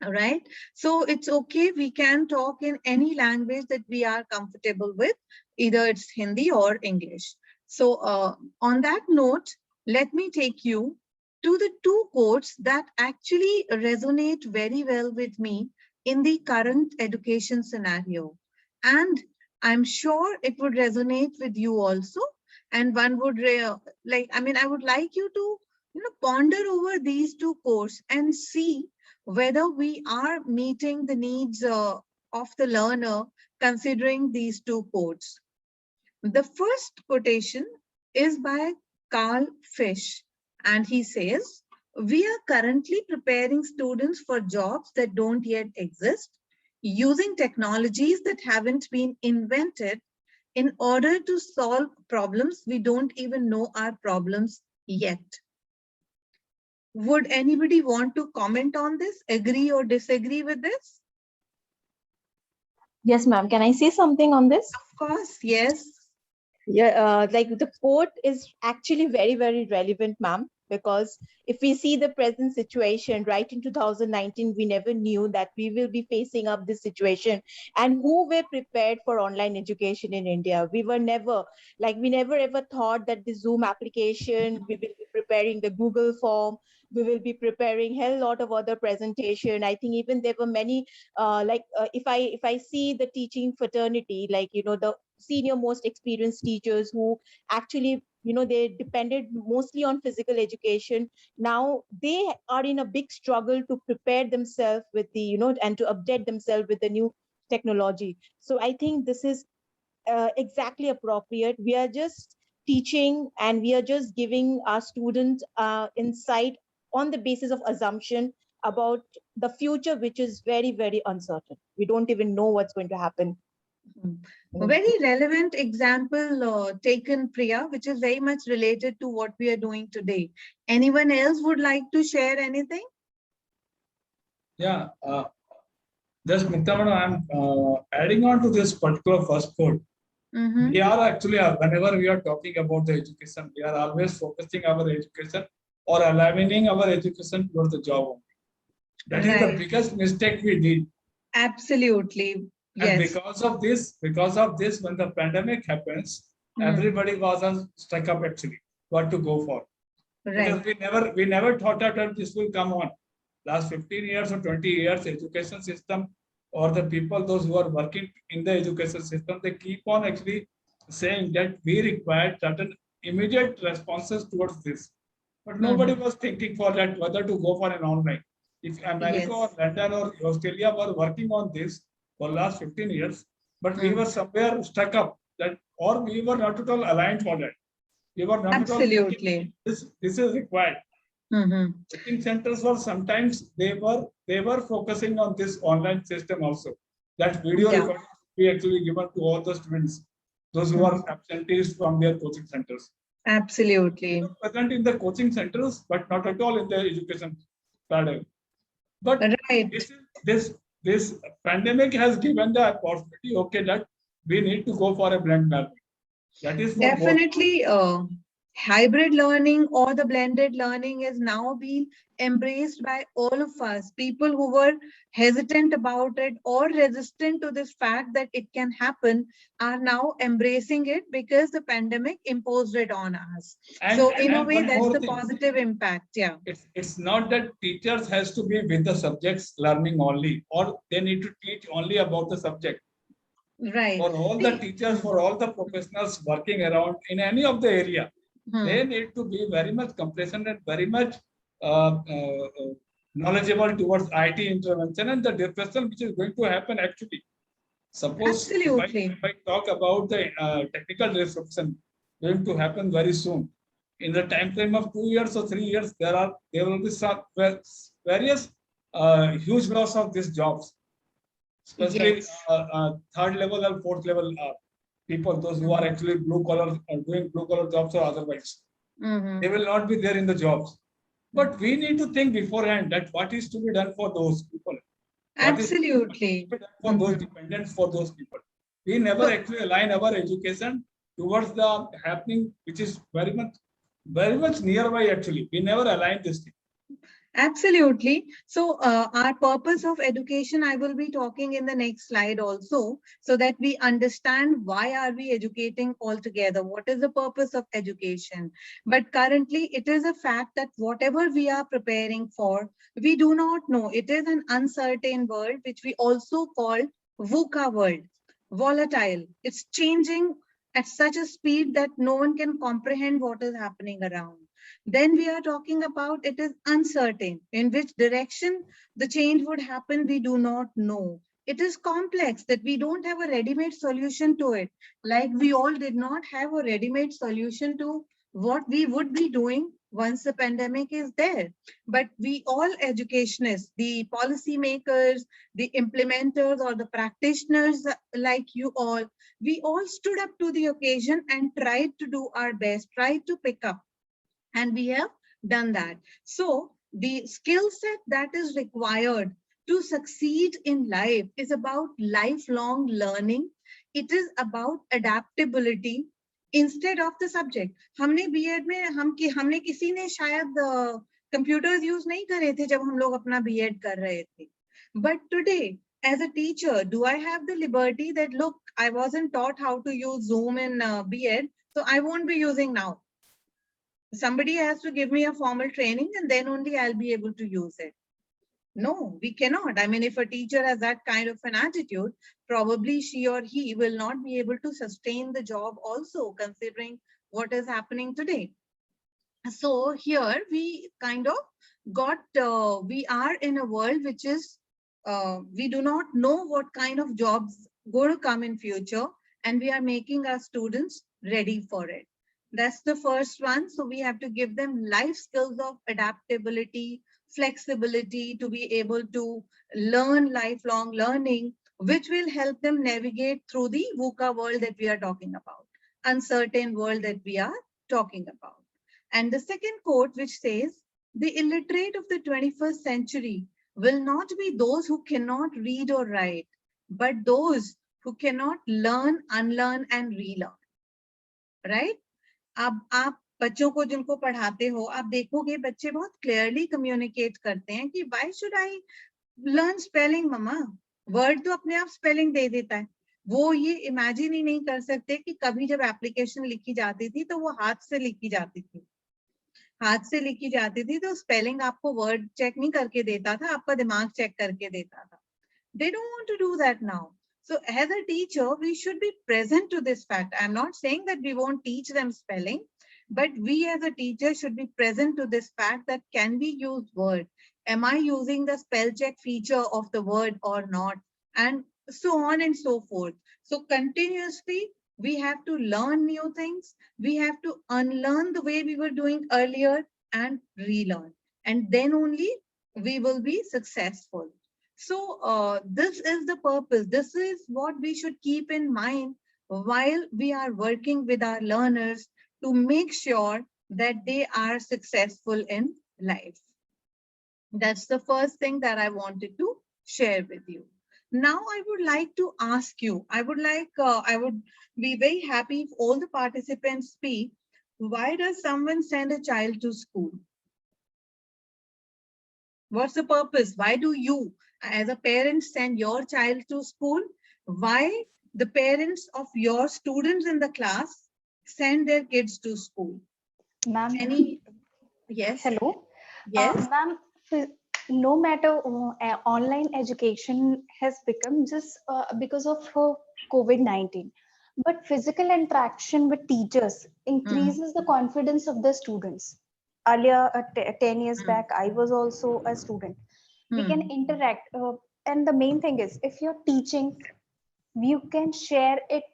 All right. So it's okay. We can talk in any language that we are comfortable with, either it's Hindi or English. So on that note, let me take you to the two quotes that actually resonate very well with me in the current education scenario. And I'm sure it would resonate with you also. And one would I would like you to, ponder over these two quotes and see whether we are meeting the needs of the learner considering these two quotes. The first quotation is by Carl Fish, and he says, "We are currently preparing students for jobs that don't yet exist, using technologies that haven't been invented in order to solve problems we don't even know are problems yet." Would anybody want to comment on this, agree or disagree with this? Yes, ma'am. Can I say something on this? Of course, yes. Yeah, like the quote is actually very, very relevant, ma'am, because if we see the present situation right in 2019, we never knew that we will be facing up this situation. And who were prepared for online education in India? We never ever thought that the Zoom application, we will be preparing the Google form, we will be preparing hell lot of other presentation. I think even there were many, if I see the teaching fraternity, the senior most experienced teachers who actually they depended mostly on physical education. Now they are in a big struggle to prepare themselves with the and to update themselves with the new technology. So I think this is exactly appropriate. We are just teaching and we are just giving our students insight on the basis of assumption about the future, which is very, very uncertain. We don't even know what's going to happen. A very relevant example taken, Priya, which is very much related to what we are doing today. Anyone else would like to share anything? Yeah, just Mukta, I'm adding on to this particular first quote. We are actually, whenever we are talking about the education, we are always focusing our education or aligning our education towards the job only. That is the biggest mistake we did. Absolutely. And Yes. because of this, when the pandemic happens, everybody was stuck up actually what to go for. Right. Because we never thought that this will come on. Last 15 years or 20 years, education system or the people, those who are working in the education system, they keep on actually saying that we require certain immediate responses towards this. But nobody was thinking for that, whether to go for an online. If America or London or Australia were working on this for last 15 years, but we were somewhere stuck up that, or we were not at all aligned for that. We were not Absolutely. at all this is required. Coaching centers were sometimes they were focusing on this online system also. That video recording we actually given to all the students, those who are absentees from their coaching centers. Absolutely. Present in the coaching centers, but not at all in the education paradigm. But this pandemic has given the opportunity, okay, that we need to go for a blend learning. That is definitely hybrid learning or the blended learning is now being embraced by all of us. People who were hesitant about it or resistant to this fact that it can happen are now embracing it because the pandemic imposed it on us. So in a way, that's the positive impact. Yeah. It's not that teachers has to be with the subjects learning only, or they need to teach only about the subject. Right. For all the teachers, for all the professionals working around in any of the area, they need to be very much complacent and very much knowledgeable towards IT intervention and the disruption which is going to happen actually. Suppose if I talk about the technical disruption going to happen very soon, in the time frame of 2 years or 3 years, there will be some various huge loss of these jobs, especially third level and fourth level people, those who are actually blue collar doing blue collar jobs or otherwise. They will not be there in the jobs. But we need to think beforehand that what is to be done for those people. Absolutely. For those dependents, for those people. We never actually align our education towards the happening, which is very much nearby actually. We never align this thing. Absolutely. So our purpose of education, I will be talking in the next slide also, so that we understand why are we educating altogether? What is the purpose of education? But currently, it is a fact that whatever we are preparing for, we do not know. It is an uncertain world, which we also call VUCA world, volatile. It's changing at such a speed that no one can comprehend what is happening around. Then we are talking about it is uncertain. In which direction the change would happen, we do not know. It is complex that we don't have a ready-made solution to it. Like we all did not have a ready-made solution to what we would be doing once the pandemic is there. But we all educationists, the policymakers, the implementers or the practitioners like you all, we all stood up to the occasion and tried to do our best, tried to pick up. And we have done that. So the skill set that is required to succeed in life is about lifelong learning. It is about adaptability instead of the subject. हमने BEd में हमने किसी ने शायद computers use नहीं करे थे जब हम लोग अपना बीएड कर रहे थे. But today, as a teacher, do I have the liberty that, look, I wasn't taught how to use Zoom in BEd, so I won't be using now. Somebody has to give me a formal training and then only I'll be able to use it. No, we cannot. I mean, if a teacher has that kind of an attitude, probably she or he will not be able to sustain the job also, considering what is happening today. So here we kind of got, we are in a world which is, we do not know what kind of jobs going to come in future, and we are making our students ready for it. That's the first one. So we have to give them life skills of adaptability, flexibility, to be able to learn lifelong learning, which will help them navigate through the VUCA world that we are talking about, uncertain world that we are talking about. And the second quote, which says, the illiterate of the 21st century will not be those who cannot read or write, but those who cannot learn, unlearn, and relearn. Right? अब आप बच्चों को जिनको पढ़ाते हो, आप देखोगे बच्चे बहुत क्लियरली कम्युनिकेट करते हैं कि why should I learn spelling, mama? Word तो अपने आप स्पेलिंग दे देता है. वो ये इमेजिन ही नहीं कर सकते कि कभी जब एप्लीकेशन लिखी जाती थी तो वो हाथ से लिखी जाती थी. हाथ से लिखी जाती थी तो स्पेलिंग आपको वर्ड चेक नहीं करके देता था, आपका दिमाग चेक करके देता था. They don't want to do that now. So as a teacher, we should be present to this fact. I'm not saying that we won't teach them spelling, but we as a teacher should be present to this fact that can we use word? Am I using the spell check feature of the word or not? And so on and so forth. So continuously, we have to learn new things. We have to unlearn the way we were doing earlier and relearn. And then only we will be successful. So this is the purpose. This is what we should keep in mind while we are working with our learners to make sure that they are successful in life. That's the first thing that I wanted to share with you. Now I would like to ask you, I would be very happy if all the participants speak. Why does someone send a child to school? What's the purpose? Why do you, as a parent, send your child to school? Why the parents of your students in the class send their kids to school? Ma'am. Yes. Hello. Yes. Ma'am, no matter online education has become just because of COVID-19, but physical interaction with teachers increases the confidence of the students. Earlier, 10 years back, I was also a student. We can interact. And the main thing is, if you're teaching, you can share it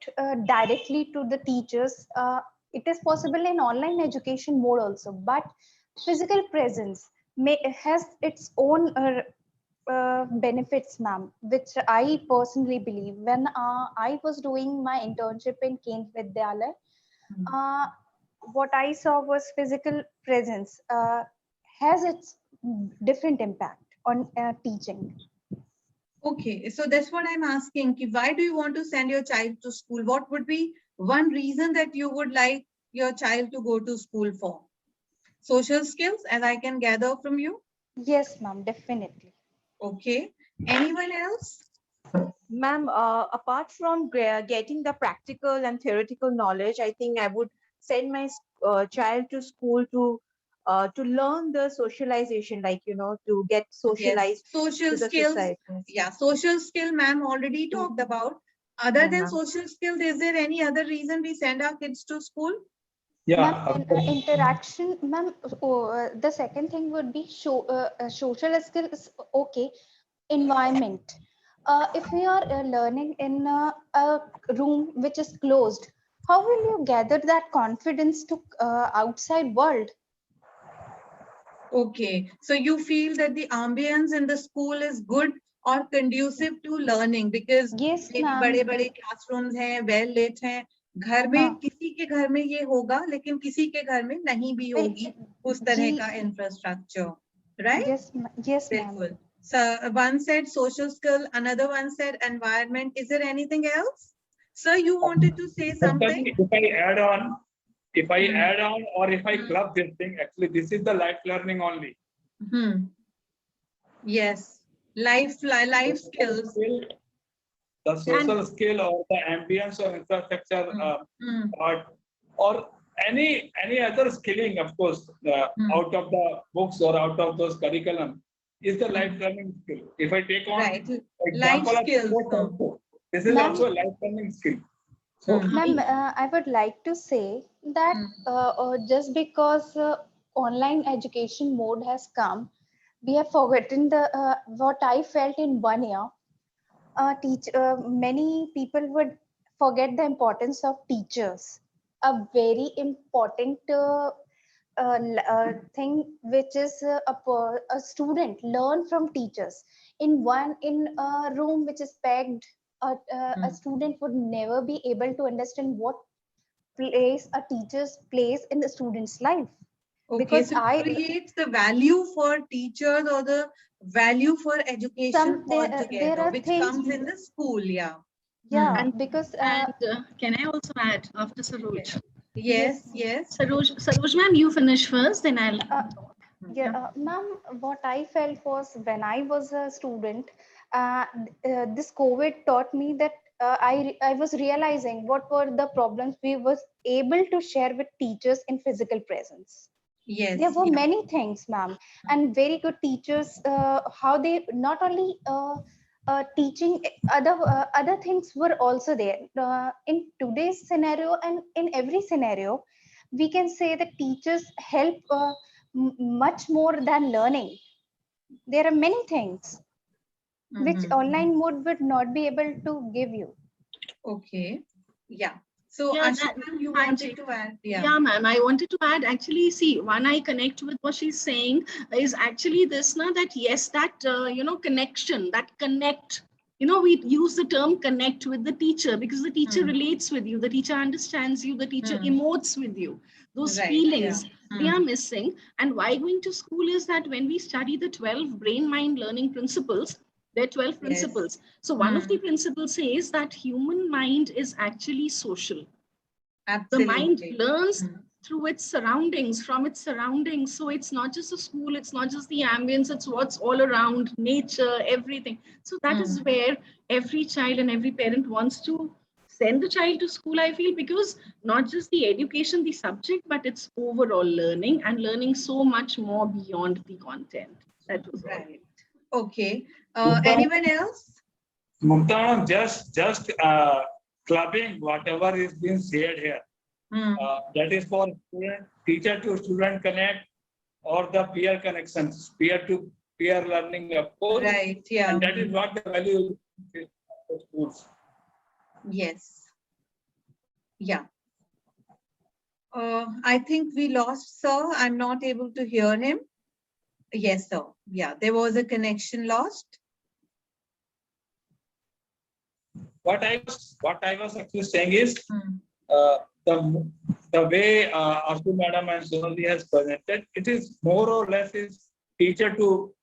directly to the teachers. It is possible in online education mode also, but physical presence has its own benefits, ma'am, which I personally believe. When I was doing my internship in Kendra Vidyalaya, what I saw was physical presence has its different impact on teaching. Okay, so that's what I'm asking. Why do you want to send your child to school? What would be one reason that you would like your child to go to school for? Social skills, as I can gather from you. Yes, ma'am, definitely. Okay. Anyone else? Ma'am, apart from getting the practical and theoretical knowledge, I think I would send my child to school to learn the socialization, like, to get Yes. socialized Social to the skills. society. Yeah, social skill, ma'am already talked about. Other Yeah, than ma'am. social skills, is there any other reason we send our kids to school? Yeah, Ma'am, of course. interaction, ma'am, the second thing would be social skills, okay, environment. If we are learning in a room which is closed, how will you gather that confidence to outside world? Okay. So you feel that the ambience in the school is good or conducive to learning because Yes, maybe ma'am. बड़े-बड़े classrooms हैं, well lit हैं. घर में हाँ, किसी के घर में ये होगा, लेकिन किसी के घर में नहीं भी well, होगी उस तरह का जी, infrastructure, right? yes, ma'am. Bilkul. So one said social skill, another one said environment. Is there anything else? Sir, you wanted to say something? Actually, if I Hmm. add on, or if I club this thing, actually, this is the life learning only. Hmm. Yes. Life skills. The social skill or the ambience or infrastructure Hmm. part, or any other skilling, of course, out of the books or out of those curriculum, is the life learning skill. If I take on Right. Life example of skills. sports also, this is Ma'am, also a life learning skill. So ma'am, I would like to say that just because online education mode has come, we have forgotten the what I felt in 1 year. Many people would forget the importance of teachers. A very important thing which is a student learn from teachers. In a room which is packed, a student would never be able to understand what place a teacher's place in the student's life. Okay, Because so it creates the value for teachers or the value for education there altogether, are which things, comes in the school. Yeah. yeah, And because can I also add after Saroj? yes, Yes, yes. Saroj ma'am, you finish first, then I'll. uh, yeah, ma'am, what I felt was when I was a student, this COVID taught me that I was realizing what were the problems we was able to share with teachers in physical presence. There Yes, were yeah. many things, ma'am, and very good teachers. How they not only teaching other things were also there in today's scenario, and in every scenario, we can say that teachers help much more than learning. There are many things which Mhm. online mode would not be able to give you. Okay. Yeah. So, Yeah, Ashoo, ma'am, you hi, wanted to add? Yeah. yeah, ma'am. I wanted to add, actually, see, one I connect with what she's saying is actually this, now that yes, that, connection, that connect, we use the term connect with the teacher because the teacher relates with you, the teacher understands you, the teacher emotes with you. Those Right. Yeah. feelings, they are missing. And why going to school is that when we study the 12 brain mind learning principles, there are 12 Yes. principles. So one of the principles says that human mind is actually social. The mind Absolutely. learns through its surroundings, from its surroundings. So it's not just a school, it's not just the ambience, it's what's all around, nature, everything. So that is where every child and every parent wants to send the child to school, I feel, because not just the education, the subject, but it's overall learning and learning so much more beyond the content. That was all. Right. Okay. Anyone else? Mukta, just clubbing whatever is being said here. That is for teacher to student connect or the peer connections, peer to peer learning, of course. Right. Yeah. And that is what the value of schools. Yes. Yeah. I think we lost Sir. I'm not able to hear him. Yes, sir. Yeah, there was a connection lost. What I was actually saying is the way Ashoo Madam and Sonali has presented, it is more or less is teacher to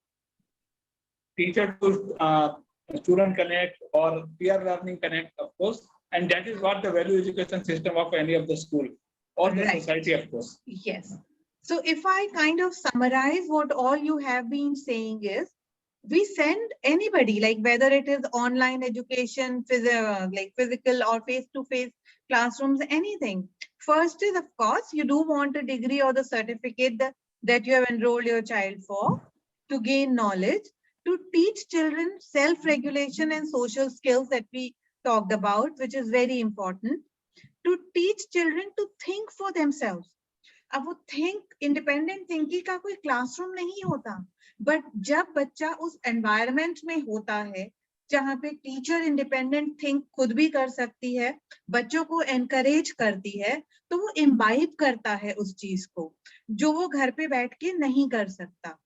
student connect or peer learning connect, of course, and that is what the value education system of any of the school or the society, of course. Yes. So if I kind of summarize what all you have been saying is, we send anybody, like whether it is online education, like physical or face-to-face classrooms, anything. First is, of course, you do want a degree or the certificate that you have enrolled your child for, to gain knowledge, to teach children self-regulation and social skills that we talked about, which is very important, to teach children to think for themselves. अब वो independent thinking का कोई classroom नहीं होता, but जब बच्चा उस environment में होता है जहाँ पे टीचर इंडिपेंडेंट थिंक खुद भी कर सकती है, बच्चों को एनकरेज करती है, तो वो इम्बाइब करता है उस चीज को जो वो घर पे बैठ के नहीं कर सकता.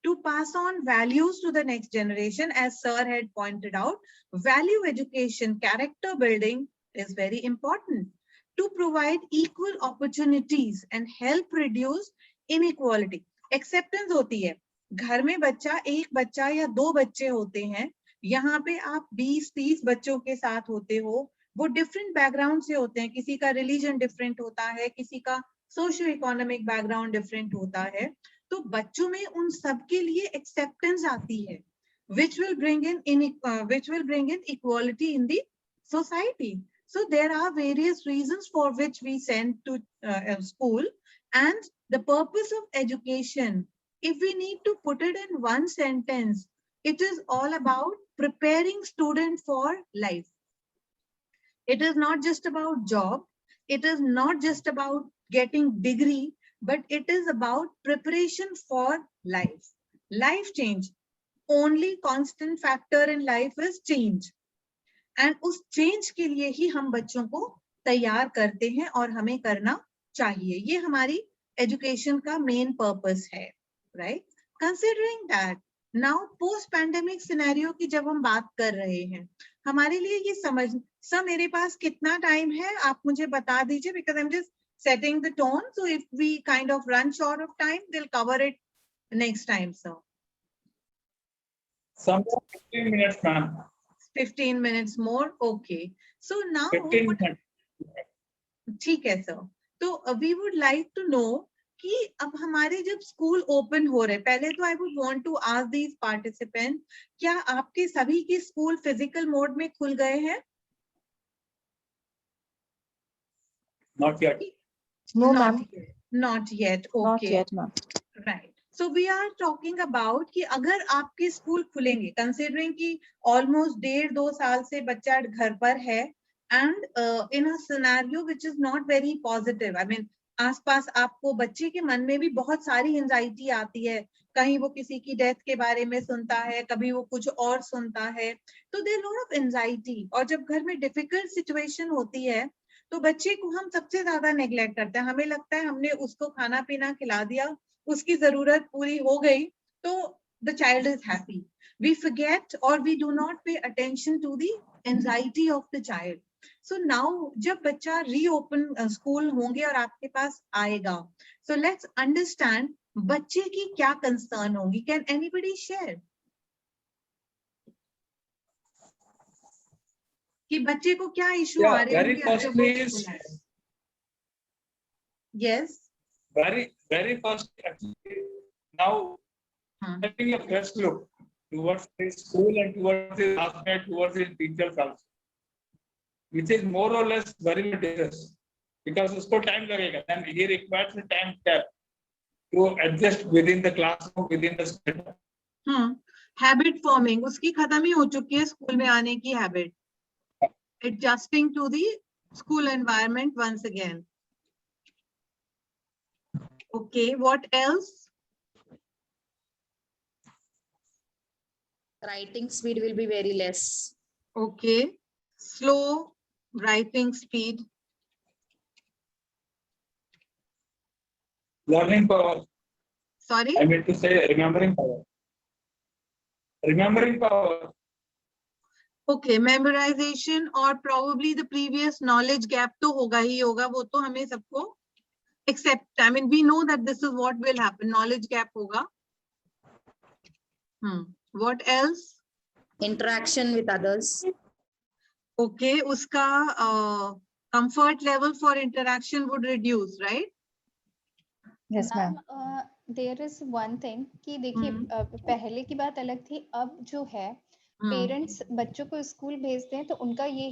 To pass on values to the next generation, as Sir had pointed out, value education, character building is very important. To provide equal opportunities and help reduce inequality. Acceptance होती है, घर में बच्चा एक बच्चा या दो बच्चे होते हैं, यहाँ पे आप 20-30 बच्चों के साथ होते हो, वो डिफरेंट बैकग्राउंड से होते हैं, किसी का रिलीजन डिफरेंट होता है, किसी का सोशियो इकोनॉमिक बैकग्राउंड डिफरेंट होता है, तो बच्चों में उन सब के लिए एक्सेप्टेंस आती है, which will bring in equality in the society. So there are various reasons for which we send to school, and the purpose of education, if we need to put it in one sentence, it is all about preparing student for life. It is not just about job, it is not just about getting degree, but it is about preparation for life. Life change. Only constant factor in life is change. And उस change के लिए ही हम बच्चों को तैयार करते हैं और हमें करना चाहिए. ये हमारी एजुकेशन का मेन पर्पस है, right? Considering that now post pandemic scenario की जब हम बात कर रहे हैं, हमारे लिए ये समझ, सर मेरे पास कितना टाइम है आप मुझे बता दीजिए, because I am just setting the tone, so if we kind of run short of time, they'll cover it next time, sir. Somewhere 15 minutes, ma'am. 15 minutes more, okay. So now 15 minutes. ठीक है sir. तो we would like to know कि अब हमारे जब school open हो रहे, पहले तो I would want to ask these participants, क्या आपके सभी के स्कूल फिजिकल मोड में खुल गए हैं? Not yet. No, ma'am. Not yet. Okay. Not yet, ma'am. Right. So we are talking about कि अगर आपके स्कूल खुलेंगे, considering कि almost 1.5-2 साल से बच्चा घर पर है, and in a scenario which is not very positive, I mean आसपास आपको बच्चे के मन में भी बहुत सारी एंजाइटी आती है, कहीं वो किसी की डेथ के बारे में सुनता है, कभी वो कुछ और सुनता है, तो देयर लॉट ऑफ एंजाइटी. और जब घर में डिफिकल्ट सिचुएशन होती है तो बच्चे को हम सबसे ज्यादा नेग्लेक्ट करते हैं. हमें लगता है हमने उसको खाना पीना खिला दिया, उसकी जरूरत पूरी हो गई, तो the child is happy. We forget or we do not pay attention to the anxiety of the child. So now जब बच्चा रीओपन स्कूल होंगे और आपके पास आएगा, so let's understand बच्चे की क्या कंसर्न होंगी. Can anybody share? कि बच्चे को क्या इशू आ रहे very firstly is yes, very first actually now having a fresh look towards the school and towards the classmates, towards the teachers also, which is more or less very dangerous because usko time lagega, and he requires a time gap to adjust within the classroom, within the school. Habit forming उसकी खत्म ही हो चुकी है, school में आने की habit. Adjusting to the school environment once again. Okay, what else? Writing speed will be very less. Okay, slow writing speed. Learning power. Sorry? I mean to say remembering power. Remembering power. Okay, memorization or probably the previous knowledge gap तो होगा ही होगा, वो तो हमें सबको accept. I mean, we know that this is what will happen. Knowledge gap होगा. What else? Interaction with others. Okay, उसका comfort level for interaction would reduce, right? Yes, ma'am. There is one thing कि देखिए पहले की बात अलग थी, अब जो है पेरेंट्स बच्चों को स्कूल भेजते हैं तो उनका ये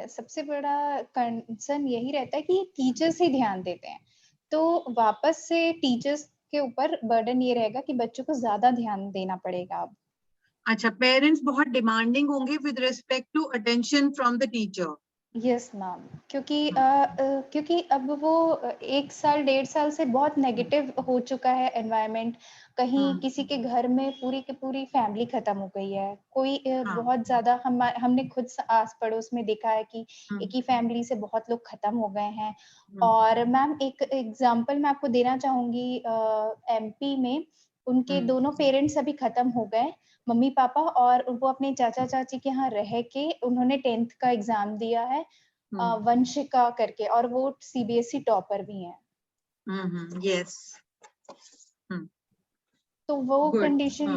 सबसे बड़ा कंसर्न यही रहता है कि टीचर्स ही ध्यान देते हैं, तो वापस से टीचर्स के ऊपर बर्डन ये रहेगा कि बच्चों को ज्यादा ध्यान देना पड़ेगा अब। अच्छा, पेरेंट्स बहुत डिमांडिंग होंगे with respect to attention from the teacher. Yes ma'am, क्योंकि अब वो 1 साल 1.5 साल से बहुत नेगेटिव हो चुका है एनवायरनमेंट। कहीं किसी के घर में पूरी की पूरी फैमिली खत्म हो गई है, कोई बहुत ज्यादा हमने खुद आस पड़ोस में देखा है कि एक ही फैमिली से बहुत लोग खत्म हो गए हैं। और मैम एक एग्जांपल मैं आपको देना चाहूंगी, एमपी में उनके दोनों पेरेंट्स अभी खत्म हो गए, मम्मी पापा, और वो अपने चाचा चाची के यहाँ रह के उन्होंने 10th का एग्जाम दिया है, वंशिका करके, और वो सीबीएसई टॉपर भी हैं। यस। तो वो Good. कंडीशन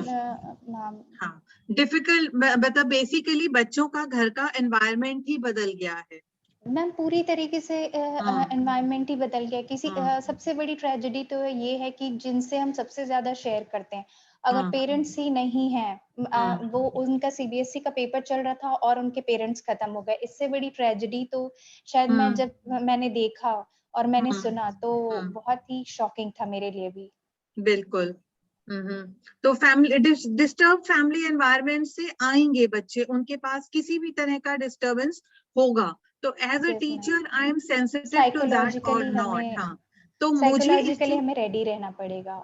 हाँ, डिफिकल्ट, मतलब बेसिकली बच्चों का घर का एनवायरनमेंट ही बदल गया है मैम, पूरी तरीके से एनवायरनमेंट ही बदल गया। सबसे बड़ी ट्रेजेडी तो ये है कि जिनसे हम सबसे ज्यादा शेयर करते हैं, अगर पेरेंट्स ही नहीं हैं, वो उनका सीबीएसई का पेपर चल रहा था और उनके पेरेंट्स खत्म हो गए, इससे बड़ी ट्रेजेडी तो शायद मैंने देखा और मैंने सुना तो बहुत ही शॉकिंग था मेरे लिए भी। बिल्कुल। तो फैमिली डिस्टर्ब फैमिली एनवायरनमेंट से आएंगे बच्चे, उनके पास किसी भी तरह का डिस्टर्बेंस होगा, तो as a teacher I am sensitive to that or not. हाँ, तो मुझे हमें रेडी रहना पड़ेगा,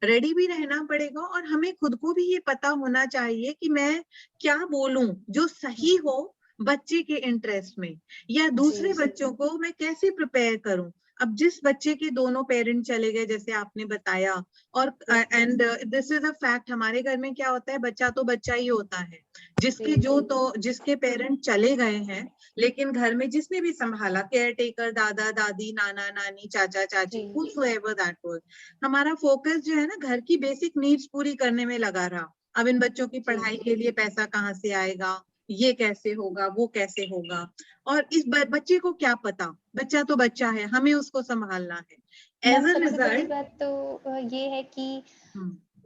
रेडी भी रहना पड़ेगा, और हमें खुद को भी ये पता होना चाहिए कि मैं क्या बोलूं जो सही हो बच्चे के इंटरेस्ट में, या दूसरे बच्चों को मैं कैसे प्रिपेयर करूं। अब जिस बच्चे के दोनों पेरेंट चले गए जैसे आपने बताया, और and this is a fact, हमारे घर में क्या होता है, बच्चा तो बच्चा ही होता है, जिसके पेरेंट चले गए हैं, लेकिन घर में जिसने भी संभाला, केयर टेकर, दादा दादी, नाना नानी, चाचा चाची, whosoever that was, हमारा फोकस जो है ना घर की बेसिक नीड्स पूरी करने में लगा रहा। अब इन बच्चों की पढ़ाई के लिए पैसा कहाँ से आएगा, ये कैसे होगा, वो कैसे होगा, और इस बच्चे को क्या पता, बच्चा तो बच्चा है, हमें उसको संभालना है। एज अ रिजल्ट बात तो ये है कि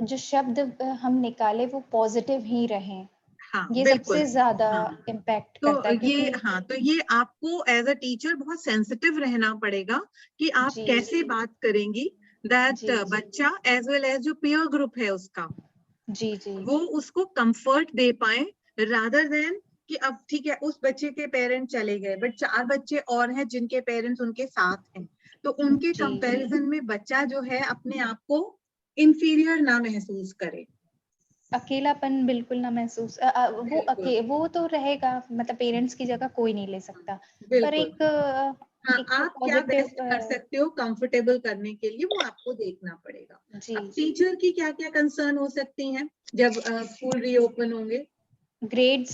जो शब्द हम निकाले वो पॉजिटिव ही रहे। हाँ, ये सबसे ज्यादा इम्पैक्ट करता है, तो ये आपको एज अ टीचर बहुत सेंसिटिव रहना पड़ेगा कि आप कैसे बात करेंगी, दैट बच्चा एज वेल एज जो पीयर ग्रुप है उसका, वो उसको कंफर्ट दे पाए, रादर देन कि अब ठीक है उस बच्चे के पेरेंट्स चले गए बट 4 बच्चे और हैं जिनके पेरेंट्स उनके साथ हैं, तो उनके कंपैरिजन में बच्चा जो है अपने आप को इंफीरियर ना महसूस करे, अकेलापन बिल्कुल ना महसूस, वो तो रहेगा, मतलब पेरेंट्स की जगह कोई नहीं ले सकता, पर एक आप क्या बेस्ट कर सकते हो कंफर्टेबल करने के लिए, वो आपको देखना पड़ेगा। अब टीचर की क्या क्या कंसर्न हो सकती हैं जब स्कूल रीओपन होंगे? ग्रेड्स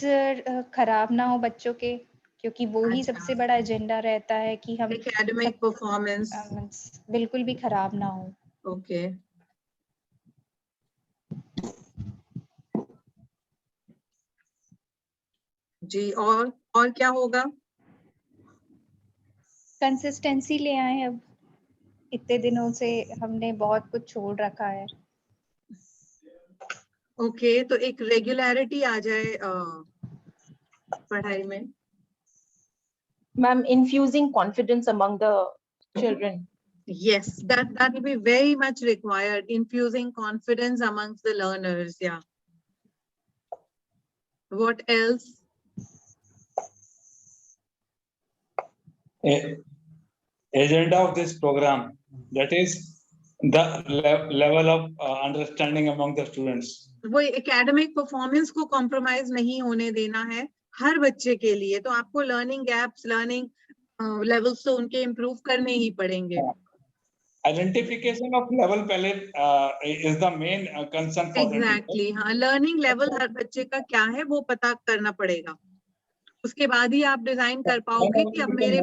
खराब ना हो बच्चों के, क्योंकि वो ही सबसे बड़ा एजेंडा रहता है कि हम एकेडमिक परफॉर्मेंस बिल्कुल भी खराब ना हो। ओके। जी, और क्या होगा? कंसिस्टेंसी ले आए, अब इतने दिनों से हमने बहुत कुछ छोड़ रखा है। ओके, तो एक रेगुलरिटी आ जाए पढ़ाई में। Ma'am, infusing confidence among the children. Yes, that will be very much required, infusing confidence amongst the learners. Yeah. What else? Agenda of this program, that is the level of understanding among the students. वो academic performance को compromise नहीं होने देना है हर बच्चे के लिए, तो आपको लर्निंग गैप्स, लर्निंग लेवल्स तो उनके इम्प्रूव करने ही पड़ेंगे। Identification of level पहले is the main concern for exactly, हाँ, लर्निंग लेवल हर बच्चे का क्या है वो पता करना पड़ेगा, उसके बाद ही आप डिजाइन कर पाओगे कि अब मेरे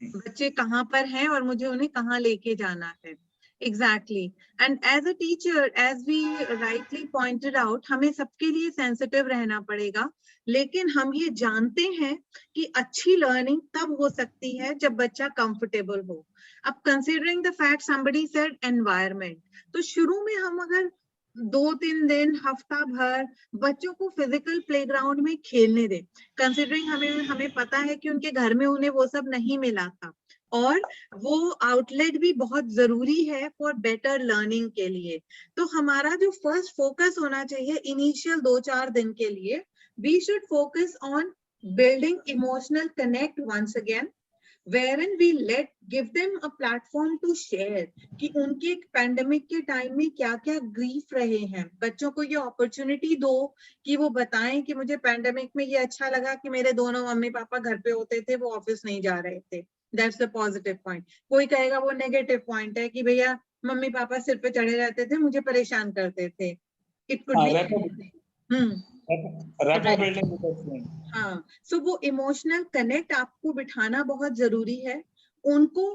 बच्चे कहाँ पर हैं और मुझे उन्हें कहाँ लेके जाना है। Exactly. And as a teacher, as we rightly pointed out, हमें सबके लिए sensitive रहना पड़ेगा, लेकिन हम ये जानते हैं कि अच्छी learning तब हो सकती है जब बच्चा comfortable हो. अब considering the fact somebody said environment, तो शुरू में हम अगर 2-3 दिन, हफ्ता भर बच्चों को फिजिकल प्लेग्राउंड में खेलने दें, कंसिडरिंग हमें पता है कि उनके घर में उन्हें वो सब नहीं मिला था, और वो आउटलेट भी बहुत जरूरी है फॉर बेटर लर्निंग के लिए. तो हमारा जो फर्स्ट फोकस होना चाहिए इनिशियल 2-4 दिन के लिए, we should focus on building emotional connect once again, wherein we give them a platform to share कि उनके पैंडेमिक के टाइम में क्या क्या ग्रीफ रहे हैं. बच्चों को ये अपॉर्चुनिटी दो कि वो बताएं कि मुझे पैंडेमिक में ये अच्छा लगा कि मेरे दोनों मम्मी पापा घर पे होते थे, वो ऑफिस नहीं जा रहे थे. That's the positive point. कोई कहेगा वो नेगेटिव पॉइंट है कि भैया मम्मी पापा सिर पे चढ़े रहते थे, मुझे परेशान करते थे. इट कुड बी हाँ. सो वो इमोशनल कनेक्ट आपको बिठाना बहुत जरूरी है, उनको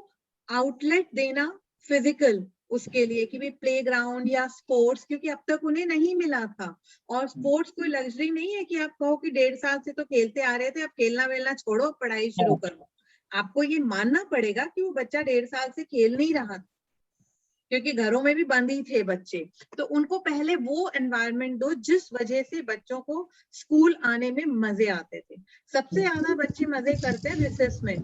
आउटलेट देना फिजिकल उसके लिए कि भी प्ले ग्राउंड या स्पोर्ट्स, क्योंकि अब तक उन्हें नहीं मिला था. और स्पोर्ट्स कोई लग्जरी नहीं है कि आप कहो कि 1.5 साल से तो खेलते आ रहे थे, अब खेलना वेलना छोड़ो, पढ़ाई शुरू करो. आपको ये मानना पड़ेगा कि वो बच्चा 1.5 साल से खेल नहीं रहा, क्योंकि घरों में भी बंद ही थे बच्चे. तो उनको पहले वो एनवायरनमेंट दो जिस वजह से बच्चों को स्कूल आने में मजे आते थे. सबसे ज्यादा बच्चे मजे करते हैं रिसेस में,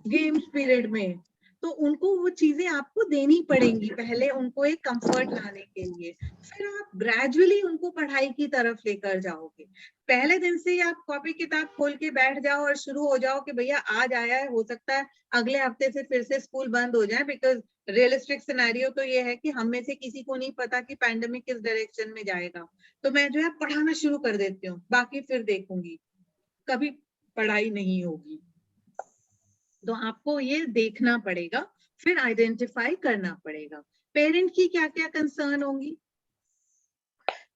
गेम्स पीरियड में. तो उनको वो चीजें आपको देनी पड़ेंगी पहले, उनको एक कंफर्ट लाने के लिए. फिर आप ग्रेजुअली उनको पढ़ाई की तरफ लेकर जाओगे. पहले दिन से ही आप कॉपी किताब खोल के बैठ जाओ और शुरू हो जाओ कि भैया आज आया है, हो सकता है अगले हफ्ते से फिर से स्कूल बंद हो जाए, बिकॉज रियलिस्टिक सिनेरियो तो ये है कि हम में से किसी को नहीं पता कि पैंडेमिक किस डायरेक्शन में जाएगा. तो मैं जो है पढ़ाना शुरू कर देती हूँ, बाकी फिर देखूंगी, कभी पढ़ाई नहीं होगी. तो आपको ये देखना पड़ेगा, फिर आइडेंटिफाई करना पड़ेगा पेरेंट की क्या क्या कंसर्न होंगी.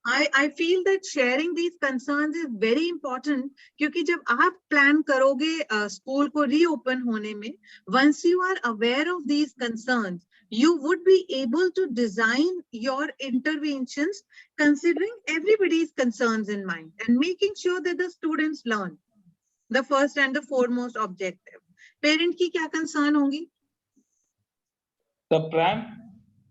I feel that sharing these concerns is very important, क्योंकि जब आप प्लान करोगे स्कूल को रीओपन होने में, once you are aware of these concerns, you would be able to design your interventions considering everybody's concerns in mind and making sure that the students learn. The first and the foremost objective. Parent की क्या concern होंगी? The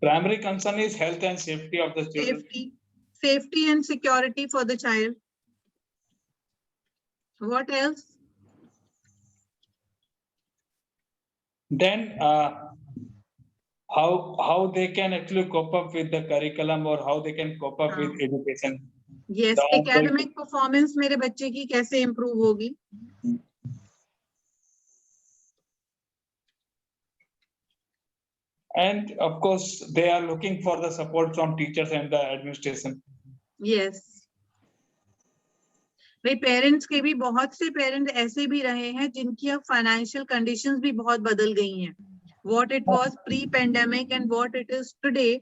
primary concern is health and safety of the student. Safety and security for the child. What else? Then how they can actually cope up with the curriculum, or how they can cope up with education. Yes, academic performance मेरे बच्चे की कैसे improve होगी? And of course, they are looking for the support from teachers and the administration. Yes. भाई parents के भी बहुत से पेरेंट्स ऐसे भी रहे हैं जिनकी अब फाइनेंशियल कंडीशंस भी बहुत बदल गई हैं. What it was pre-pandemic and what it is today.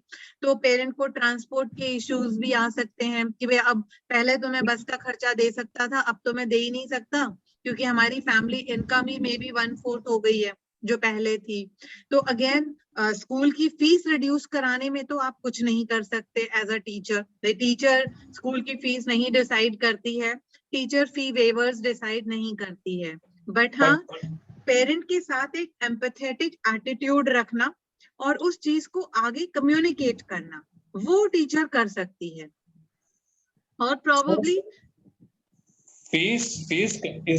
तो पेरेंट को ट्रांसपोर्ट के इश्यूज भी आ सकते हैं कि भाई अब पहले तो मैं बस का खर्चा दे सकता था, अब तो मैं दे ही नहीं सकता, क्योंकि हमारी फैमिली इनकम ही मे बी 1/4 हो गई है जो पहले थी. तो अगेन स्कूल की फीस रिड्यूस कराने में तो आप कुछ नहीं कर सकते as a teacher. Teacher school की फीस नहीं डिसाइड करती है, टीचर फी वेवर्स डिसाइड नहीं करती है. बट हाँ, पेरेंट के साथ एक एम्पैथेटिक एटीट्यूड रखना और उस चीज को आगे कम्युनिकेट करना, वो टीचर कर सकती है. और probably Fees is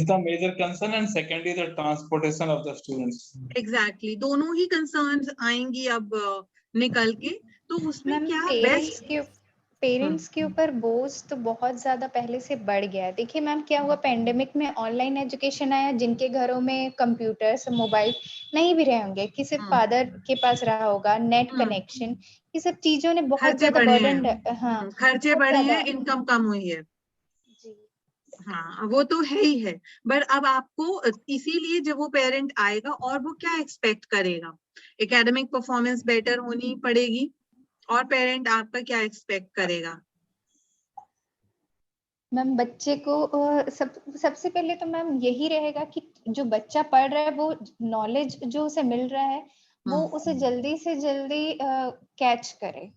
the major concern, and secondly the transportation of the students. Exactly, दोनों ही कंसर्न्स आएंगी अब निकल के. तो उसमें क्या बेस्ट पेरेंट्स के ऊपर बोझ तो बहुत ज्यादा पहले से बढ़ गया है. देखिए मैम, क्या हुआ, पेंडेमिक में ऑनलाइन एजुकेशन आया, जिनके घरों में कंप्यूटर्स मोबाइल नहीं भी रहे होंगे, किसी फादर के पास रहा होगा नेट कनेक्शन, ये सब चीजों ने बहुत ज्यादा बर्डन. हाँ, खर्चे बढ़े हैं, इनकम कम हुई है. हाँ, वो तो है ही है. बट अब आपको इसीलिए जब वो पेरेंट आएगा और वो क्या एक्सपेक्ट करेगा, एकेडमिक परफॉर्मेंस बेटर होनी पड़ेगी, और पेरेंट आपका क्या एक्सपेक्ट करेगा? मैम बच्चे को सबसे पहले तो मैम यही रहेगा कि जो बच्चा पढ़ रहा है वो नॉलेज जो उसे मिल रहा है वो उसे जल्दी से जल्दी कैच करे।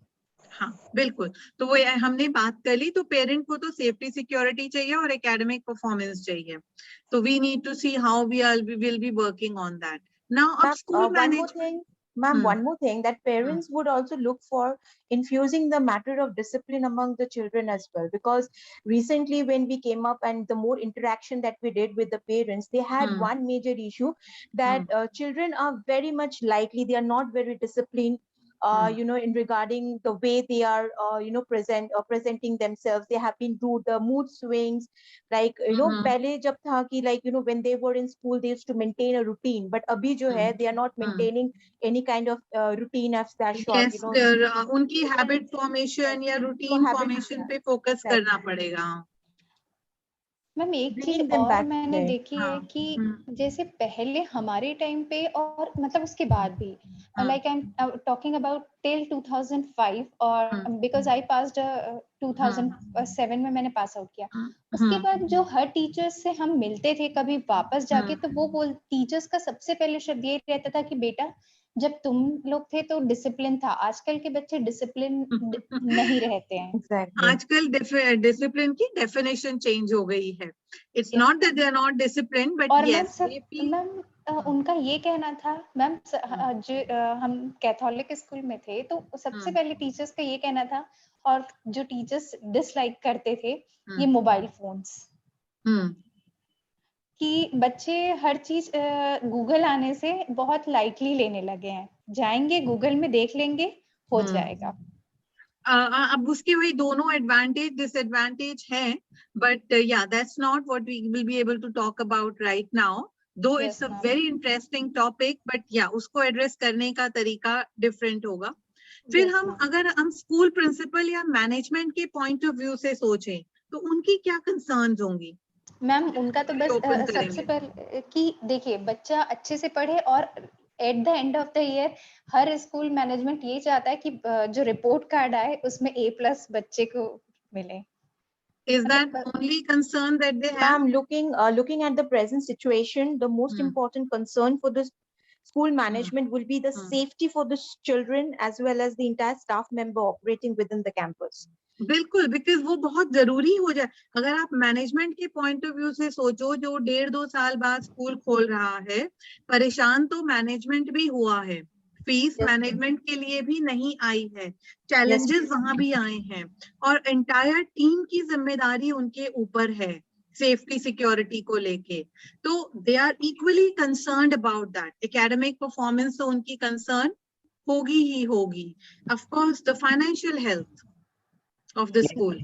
हाँ बिल्कुल, तो वो हमने बात कर ली, तो पेरेंट को तो सेफ्टी सिक्योरिटी चाहिए और एकेडमिक परफॉर्मेंस चाहिए, तो we need to see how we will be working on that now. अब school management, Ma'am, one more thing, that parents would also look for infusing the matter of discipline among the children as well, because recently when we came up and the more interaction that we did with the parents, they had one major issue that children are very much likely, they are not very disciplined, you know, in regarding the way they are, you know, presenting themselves. They have been rude, the mood swings, like, you know, pehle jab tha ki, like, you know, when they were in school, they used to maintain a routine, but abhi jo hai, they are not maintaining any kind of routine as that short, yes, you know. उनकी habit formation या routine formation पे focus करना पड़ेगा। Ma'am एक चीज Bringing them और back मैंने there. देखी है कि जैसे पहले हमारे टाइम पे और मतलब उसके बाद भी, like I am talking about till 2005, और बिकॉज आई पास्ड 2007 में मैंने पास आउट किया। उसके बाद जो हर टीचर्स से हम मिलते थे कभी वापस जाके, तो वो टीचर्स का सबसे पहले शब्द ये रहता था कि बेटा जब तुम लोग थे तो डिसिप्लिन था, आजकल के बच्चे डिसिप्लिन नहीं रहते हैं। Exactly. आजकल डिसिप्लिन की डेफिनेशन चेंज हो गई है। It's not that they are not discipline, but yes ma'am उनका ये कहना था मैम, जो हम कैथोलिक स्कूल में थे तो सबसे पहले टीचर्स का ये कहना था, और जो टीचर्स डिसलाइक करते थे ये मोबाइल फोन्स, कि बच्चे हर चीज गूगल आने से बहुत लाइटली लेने लगे हैं, जाएंगे गूगल में देख लेंगे हो जाएगा। अब उसके वही दोनों एडवांटेज डिसएडवांटेज है, but yeah that's not what we will be able to talk about right now, though it's a very interesting topic, but yeah उसको एड्रेस करने का तरीका डिफरेंट होगा। फिर अगर हम स्कूल प्रिंसिपल या मैनेजमेंट के पॉइंट ऑफ व्यू से सोचें तो उनकी क्या कंसर्न्स होंगी? मैम उनका तो बस सबसे पहले कि देखिए बच्चा अच्छे से पढ़े, और at the end of the year her school management ये चाहता है कि जो रिपोर्ट कार्ड आए उसमें A+ बच्चे को मिले। Is that only concern that they have? Ma'am, looking at the present situation, the most important concern for the school management will be the safety for the children as well as the entire staff member operating within the campus. बिल्कुल, because वो बहुत जरूरी हो जाए। अगर आप management के point of view से सोचो, जो 1.5-2 साल बाद स्कूल खोल रहा है, परेशान तो मैनेजमेंट भी हुआ है, फीस मैनेजमेंट के लिए भी नहीं आई है, चैलेंजेस वहां भी आए हैं, और एंटायर टीम की जिम्मेदारी उनके ऊपर है सेफ्टी सिक्योरिटी को लेके, तो they are equally concerned about that. Academic performance तो उनकी कंसर्न होगी ही होगी, of course the financial health of the school.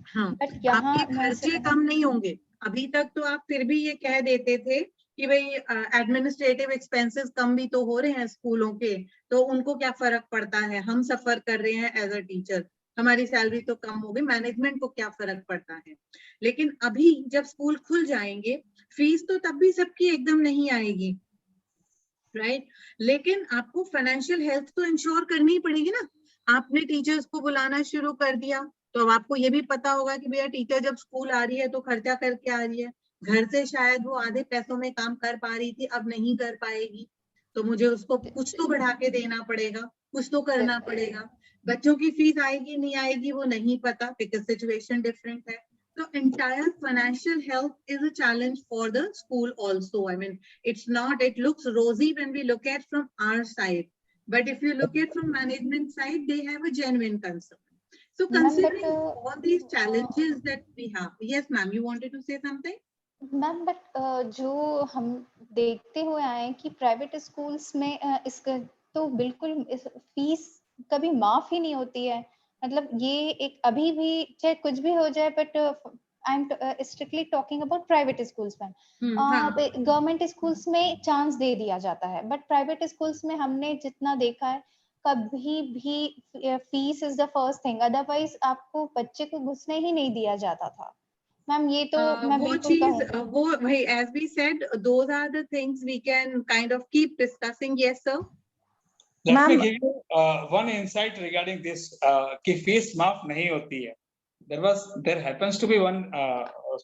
हाँ, आपके खर्चे कम नहीं होंगे। अभी तक तो आप फिर भी ये कह देते थे कि भाई एडमिनिस्ट्रेटिव एक्सपेंसेस कम भी तो हो रहे हैं स्कूलों के, तो उनको क्या फर्क पड़ता है, हम सफर कर रहे हैं एज अ टीचर, हमारी सैलरी तो कम हो गई, मैनेजमेंट को क्या फर्क पड़ता है। लेकिन अभी जब स्कूल खुल जाएंगे, फीस तो तब भी सबकी एकदम नहीं आएगी, राइट? लेकिन आपको फाइनेंशियल हेल्थ तो इंश्योर करनी पड़ेगी ना। आपने टीचर्स को बुलाना शुरू कर दिया, तो अब आपको ये भी पता होगा कि भैया टीचर जब स्कूल आ रही है तो खर्चा करके आ रही है, घर से शायद वो आधे पैसों में काम कर पा रही थी, अब नहीं कर पाएगी, तो मुझे उसको कुछ तो बढ़ा के देना पड़ेगा, कुछ तो करना पड़ेगा। बच्चों की फीस आएगी नहीं आएगी वो नहीं पता, बिकॉज सिचुएशन डिफरेंट है। So entire financial health is a challenge for the school also. I mean, it looks rosy when we look at from our side. But if you look at from management side, they have a genuine concern. So considering all these challenges that we have, yes, ma'am, you wanted to say something? Ma'am but जो हम देखते हुए आए कि private schools में इसका तो बिल्कुल फीस कभी माफ ही नहीं होती है। मतलब ये एक अभी भी चाहे कुछ भी हो जाए, but I am strictly talking about private schools में। गवर्नमेंट स्कूल्स में चांस दे दिया जाता है, बट प्राइवेट स्कूल्स में हमने जितना देखा है कभी भी fees is the first thing, otherwise आपको बच्चे को घुसने ही नहीं दिया जाता था। मैम ये तो मैं बिल्कुल कहूँगी। वो भाई, as we said, those are the things we can kind of keep discussing. Yes, sir. Let me give you one insight regarding this कि फीस माफ नहीं होती है. There happens to be one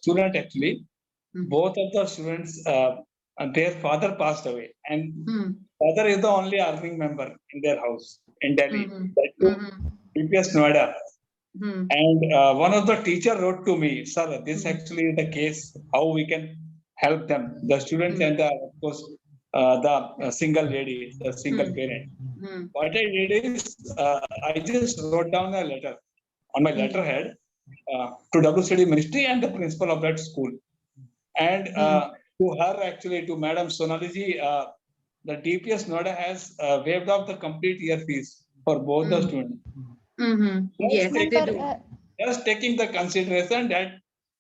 student actually. Both of the students their father passed away, and father is the only earning member in their house in Delhi. That too, DPS Noida. And one of the teacher wrote to me, sir, this actually is the case, how we can help them, the students and of course the single lady, the single parent. What I did is I just wrote down a letter on my letterhead to WCD Ministry and the principal of that school. And to her, actually, to Madam Sonaliji, the DPS Noida has waived off the complete year fees for both the students. Yes, they do. Just taking the consideration that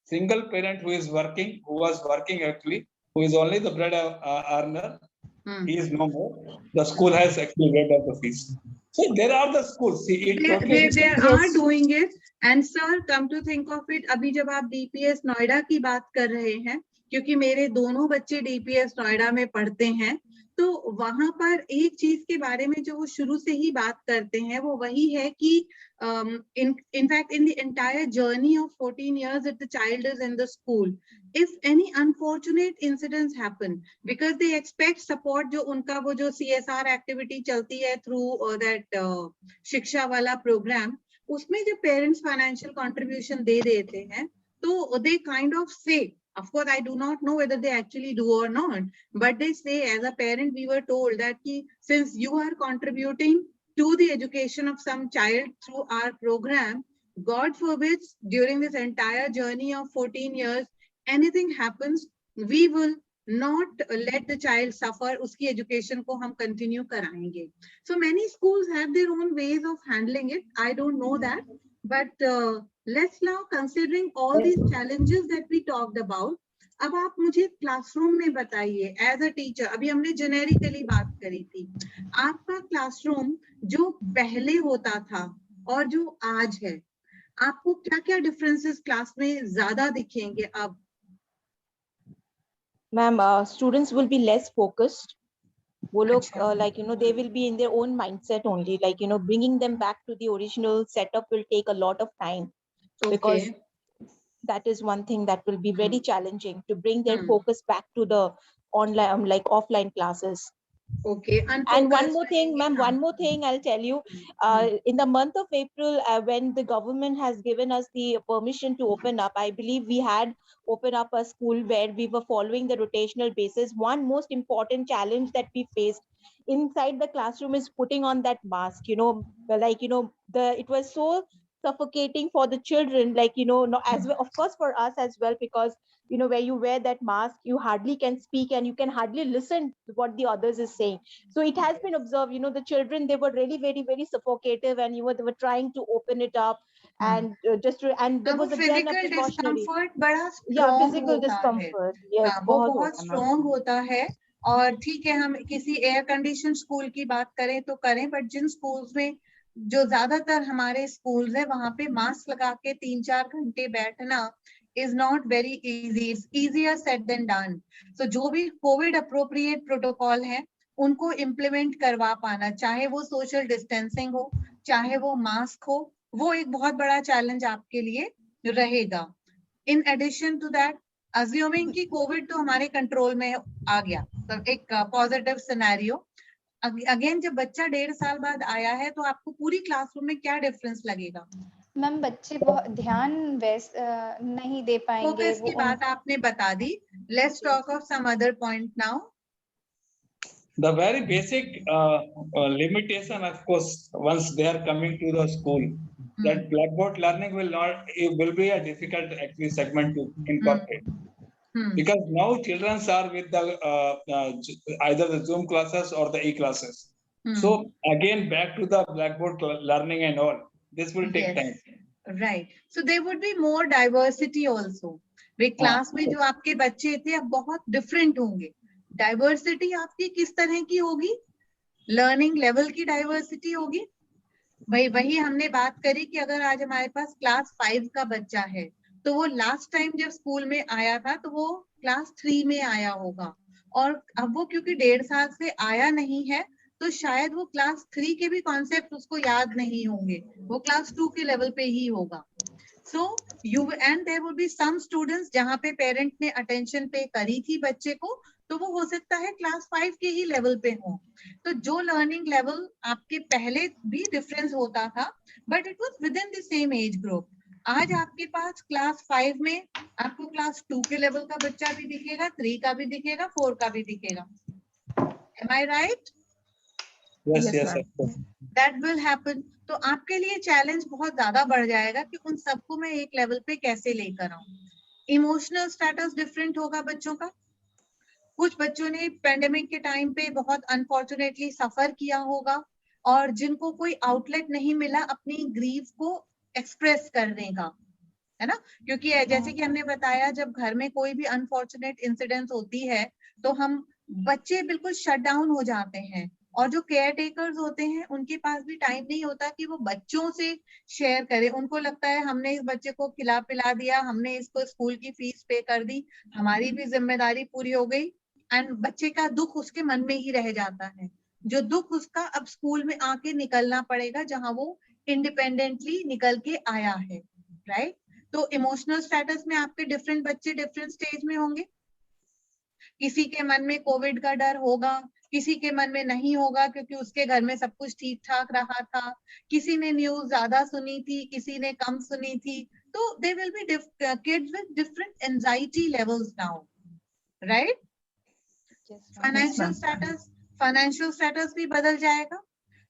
single parent who is working, who was working actually, who is only the bread earner, he is no more. The school has actually waived off the fees. So there are the schools. See, they are doing it. And sir, come to think of it, अभी जब आप DPS Noida की बात कर रहे हैं, क्योंकि मेरे दोनों बच्चे DPS नोएडा में पढ़ते हैं, तो वहां पर एक चीज के बारे में जो वो शुरू से ही बात करते हैं वो वही है कि in fact in the entire journey of 14 years that the child is in the school, if any unfortunate incidents happen, because they expect support, जो उनका वो जो CSR activity चलती है through that शिक्षा वाला program, उसमें जो parents financial contribution दे देते हैं, तो they kind of say, of course I do not know whether they actually do or not, but they say as a parent we were told that since you are contributing to the education of some child through our program, God forbid during this entire journey of 14 years anything happens, we will not let the child suffer, uski education ko hum continue कराएंगे. So many schools have their own ways of handling it. I don't know that, but let's now, considering all these challenges that we talked about, अब आप मुझे classroom में बताइए as a teacher, अभी हमने generically बात करी थी, आपका क्लासरूम जो पहले होता था और जो आज है, आपको क्या क्या डिफरेंसेस क्लास में ज्यादा दिखेंगे अब? Ma'am, students will be less focused. वो लोग like they will be in their own mindset only, like bringing them back to the original setup will take a lot of time, because that is one thing that will be very challenging to bring their focus back to the online like offline classes. Okay. And one more thing, ma'am, one more thing I'll tell you. In the month of April, when the government has given us the permission to open up, I believe we had opened up a school where we were following the rotational basis. One most important challenge that we faced inside the classroom is putting on that mask. It was so suffocating for the children, as well, of course for us as well, because where you wear that mask, you hardly can speak and you can hardly listen to what the others is saying. So it has been observed, the children, they were really very, very suffocative, and they were trying to open it up, and and there was again a precautionary physical discomfort. Yes, वो बहुत strong होता है. और ठीक है, हम किसी air condition school की बात करें तो करें, बट जिन स्कूल्स में, जो ज्यादातर हमारे स्कूल्स है, वहां पे मास्क लगा के 3-4 घंटे बैठना is not very easy. It's easier said than done. So जो भी कोविड अप्रोप्रिएट प्रोटोकॉल है उनको इम्प्लीमेंट करवा पाना, चाहे वो सोशल डिस्टेंसिंग हो, चाहे वो मास्क हो, वो एक बहुत बड़ा चैलेंज आपके लिए रहेगा. In addition to that, assuming कि कोविड तो हमारे कंट्रोल में आ गया, तो एक पॉजिटिव सिनेरियो, अगेन जब बच्चा 1.5 साल बाद आया है तो आपको पूरी क्लासरूम में क्या डिफरेंस लगेगा? मैम, बच्चे बहुत ध्यान नहीं दे पाएंगे. फोकस की बात आपने बता दी. Let's talk of some other point now. The very basic limitation, of course, once they are coming to the school, that blackboard learning will be a difficult actually segment to incorporate. Because now children are with the either the Zoom classes or the e-classes. So again, back to the blackboard learning and all, this will take time. Right. So there would be more diversity also. Way class में जो आपके बच्चे थे अब बहुत different होंगे. Diversity आपकी किस तरह की होगी? लर्निंग लेवल की डाइवर्सिटी होगी. वही हमने बात करी कि अगर आज हमारे पास क्लास 5 का बच्चा है, तो वो लास्ट टाइम जब स्कूल में आया था तो वो क्लास 3 में आया होगा, और अब वो क्योंकि 1.5 साल से आया नहीं है, तो शायद वो क्लास 3 के भी कॉन्सेप्ट उसको याद नहीं होंगे, वो क्लास 2 के लेवल पे ही होगा. So and there will be some students जहाँ पे पेरेंट ने अटेंशन पे करी थी बच्चे को, तो वो हो सकता है क्लास 5 के ही लेवल पे हो। तो जो लर्निंग लेवल आपके पहले भी डिफरेंस होता था, but it was with in the same age group. आज आपके पास क्लास 5 में आपको क्लास 2 के लेवल का बच्चा भी दिखेगा, 3 का भी दिखेगा, 4 का भी दिखेगा। Am I right? Yes, Yes, yes, ma'am. of course. That will happen. तो आपके लिए चैलेंज बहुत ज्यादा बढ़ जाएगा कि उन सबको मैं एक लेवल पे कैसे लेकर आऊं। इमोशनल स्टेटस डिफरेंट होगा बच्चों का। कुछ बच्चों ने पेंडेमिक के टाइम पे बहुत अनफॉर्चुनेटली सफर किया होगा और जिनको कोई आउटलेट नहीं मिला अपनी ग्रीफ को एक्सप्रेस करने का, है ना। क्योंकि जैसे कि हमने बताया, जब घर में कोई भी अनफॉर्चुनेट इंसिडेंट होती है तो हम बच्चे बिल्कुल शट डाउन हो जाते हैं, और जो केयर टेकर्स होते हैं उनके पास भी टाइम नहीं होता कि वो बच्चों से शेयर करें। उनको लगता है हमने इस बच्चे को खिला पिला दिया, हमने इसको स्कूल की फीस पे कर दी, हमारी भी जिम्मेदारी पूरी हो गई, एंड बच्चे का दुख उसके मन में ही रह जाता है। जो दुख उसका अब स्कूल में आके निकलना पड़ेगा, जहां वो इंडिपेंडेंटली निकल के आया है, राइट। तो इमोशनल स्टेटस में आपके डिफरेंट बच्चे डिफरेंट स्टेज में होंगे। किसी के मन में कोविड का डर होगा, किसी के मन में नहीं होगा क्योंकि उसके घर में सब कुछ ठीक ठाक रहा था। किसी ने न्यूज ज्यादा सुनी थी, किसी ने कम सुनी थी। तो they will be kids with different anxiety levels now, right. Financial status भी बदल जाएगा।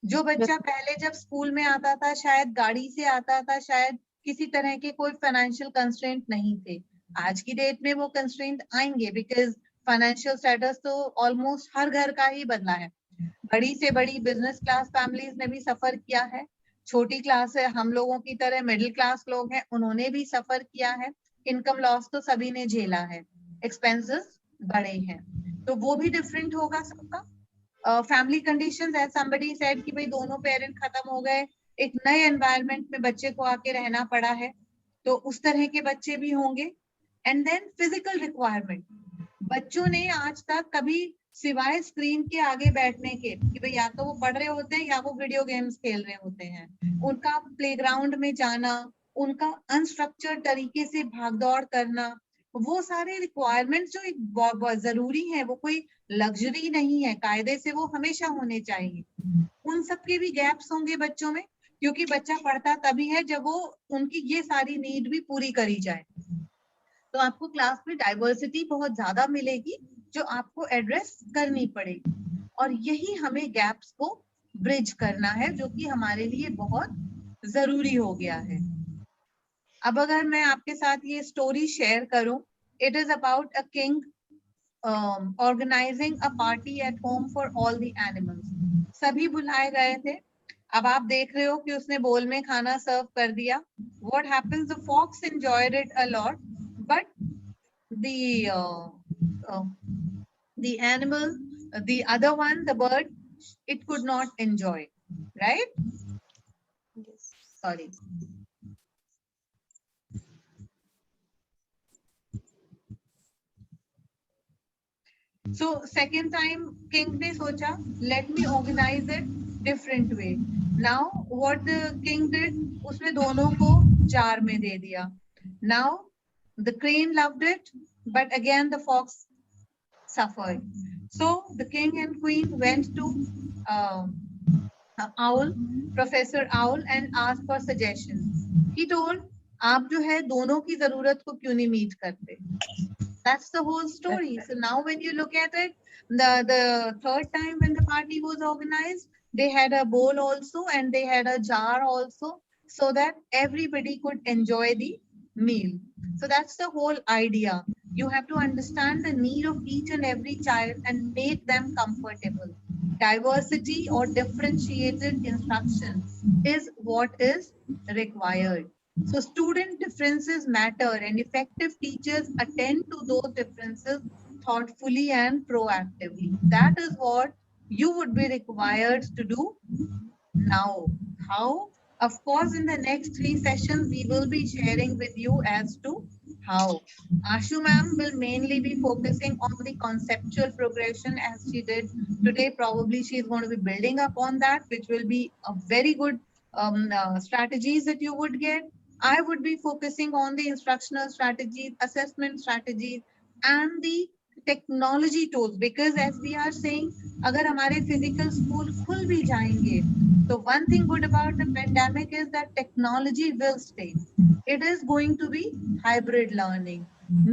जो बच्चा पहले जब स्कूल में आता था शायद गाड़ी से आता था, शायद किसी तरह के कोई फाइनेंशियल कंस्ट्रेंट नहीं थे, आज की डेट में वो कंस्ट्रेंट आएंगे बिकॉज फाइनेंशियल स्टेटस तो ऑलमोस्ट हर घर का ही बदला है। बड़ी से बड़ी बिजनेस क्लास फैमिलीज ने भी सफर किया है, छोटी क्लास है हम लोगों की तरह मिडिल क्लास लोग हैं, उन्होंने भी सफर किया है। इनकम लॉस तो सभी ने झेला है, एक्सपेंसेस बड़े हैं, तो वो भी डिफरेंट होगा सबका। Family conditions, as somebody said कि भाई दोनों पेरेंट खत्म हो गए, एक नए एनवायरनमेंट में बच्चे को आके रहना पड़ा है, तो उस तरह के बच्चे भी होंगे। एंड देन फिजिकल रिक्वायरमेंट, बच्चों ने आज तक कभी सिवाय स्क्रीन के आगे बैठने के कि भाई या तो वो पढ़ रहे होते हैं या वो वीडियो गेम्स खेल रहे होते हैं, उनका प्लेग्राउंड में जाना, उनका अनस्ट्रक्चर्ड तरीके से भागदौड़ करना, वो सारे रिक्वायरमेंट्स जो एक बहुत जरूरी है, वो कोई लग्जरी नहीं है, कायदे से वो हमेशा होने चाहिए। उन सब के भी गैप्स होंगे बच्चों में, क्योंकि बच्चा पढ़ता तभी है जब वो उनकी ये सारी नीड भी पूरी करी जाए। तो आपको क्लास में डाइवर्सिटी बहुत ज्यादा मिलेगी जो आपको एड्रेस करनी पड़ेगी, और यही हमें गैप्स को ब्रिज करना है, जो कि हमारे लिए बहुत जरूरी हो गया है। अब अगर मैं आपके साथ ये स्टोरी शेयर करूं, it is about a king organizing a party at home for all the animals. सभी बुलाए गए थे। अब आप देख रहे हो कि उसने बोल में खाना सर्व कर दिया। What happens, the fox enjoyed it a lot, but the animal, the other one, the bird, it could not enjoy, right? Yes. Sorry. So second time king ne socha, let me organize it different way. Now what the king did, usne donon ko jar mein de diya. Now the crane loved it, but again the fox suffered. So the king and queen went to owl, Professor Owl, and asked for suggestions. He told, आप जो है दोनों की जरूरत को क्यों नहीं meet करते? That's the whole story. So now when you look at it, the third time when the party was organized, they had a bowl also and they had a jar also, so that everybody could enjoy the meal. So that's the whole idea. You have to understand the need of each and every child and make them comfortable. Diversity or differentiated instruction is what is required. So student differences matter, and effective teachers attend to those differences thoughtfully and proactively. That is what you would be required to do now. How? Of course, in the next 3 sessions, we will be sharing with you as to how. Ashoo ma'am will mainly be focusing on the conceptual progression as she did today. Probably she is going to be building up on that, which will be a very good strategies that you would get. I would be focusing on the instructional strategies, assessment strategies, and the technology tools, because as we are saying, अगर हमारे physical school खुल भी जाएंगे, so one thing good about the pandemic is that technology will stay. It is going to be hybrid learning.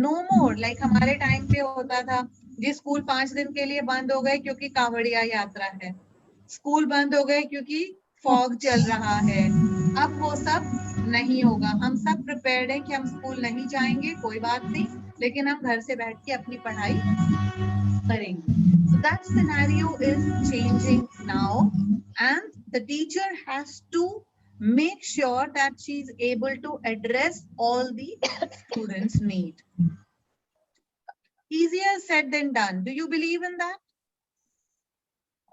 No more like हमारे time पे होता था जी school 5 दिन के लिए बंद हो गए क्योंकि कांवड़िया यात्रा है, स्कूल बंद हो गए क्योंकि फॉग चल रहा है. अब वो सब नहीं होगा. हम सब प्रिपेयर्ड हैं कि हम स्कूल नहीं जाएंगे, कोई बात नहीं, लेकिन हम घर से बैठ के अपनी पढ़ाई करेंगे. So that scenario is changing now, and the teacher has to make sure that she is able to address all the students' need. Easier said than done. Do you believe in that?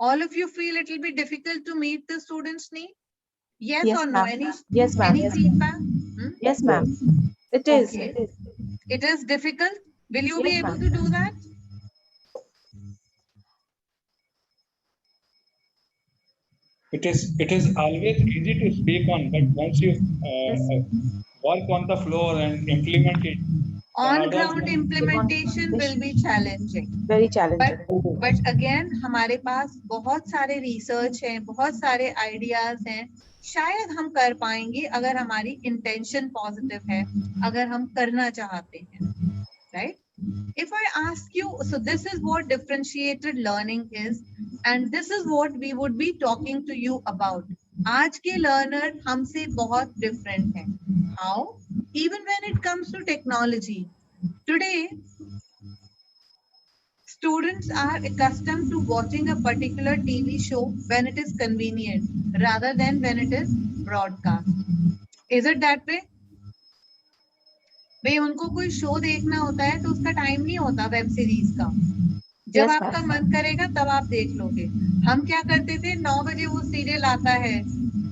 All of you feel it will be difficult to meet the students' need? Yes, Yes, or no? ma'am. Yes, ma'am. Any Yes, feedback? yes, ma'am. It is. Okay. It is. It is difficult. Will you be Yes, able ma'am. to do that? It is always easy to speak on, but once you work on the floor and implement it, On ground implementation will be challenging. Very challenging. But again, हमारे पास बहुत सारे research हैं, बहुत सारे ideas हैं. शायद हम कर पाएंगे अगर हमारी intention positive है, अगर हम करना चाहते हैं, right? If I ask you, so this is what differentiated learning is, and this is what we would be talking to you about. आज के learner हमसे बहुत different हैं. How? Even when it comes to technology. Today, students are accustomed to watching a particular TV show when it is convenient rather than when it is broadcast. Is it that way? भाई उनको कोई show देखना होता है तो उसका time नहीं होता वेब सीरीज का. जब Yes, आपका मन करेगा तब आप देख लोगे. हम क्या करते थे, 9 बजे वो सीरियल आता है,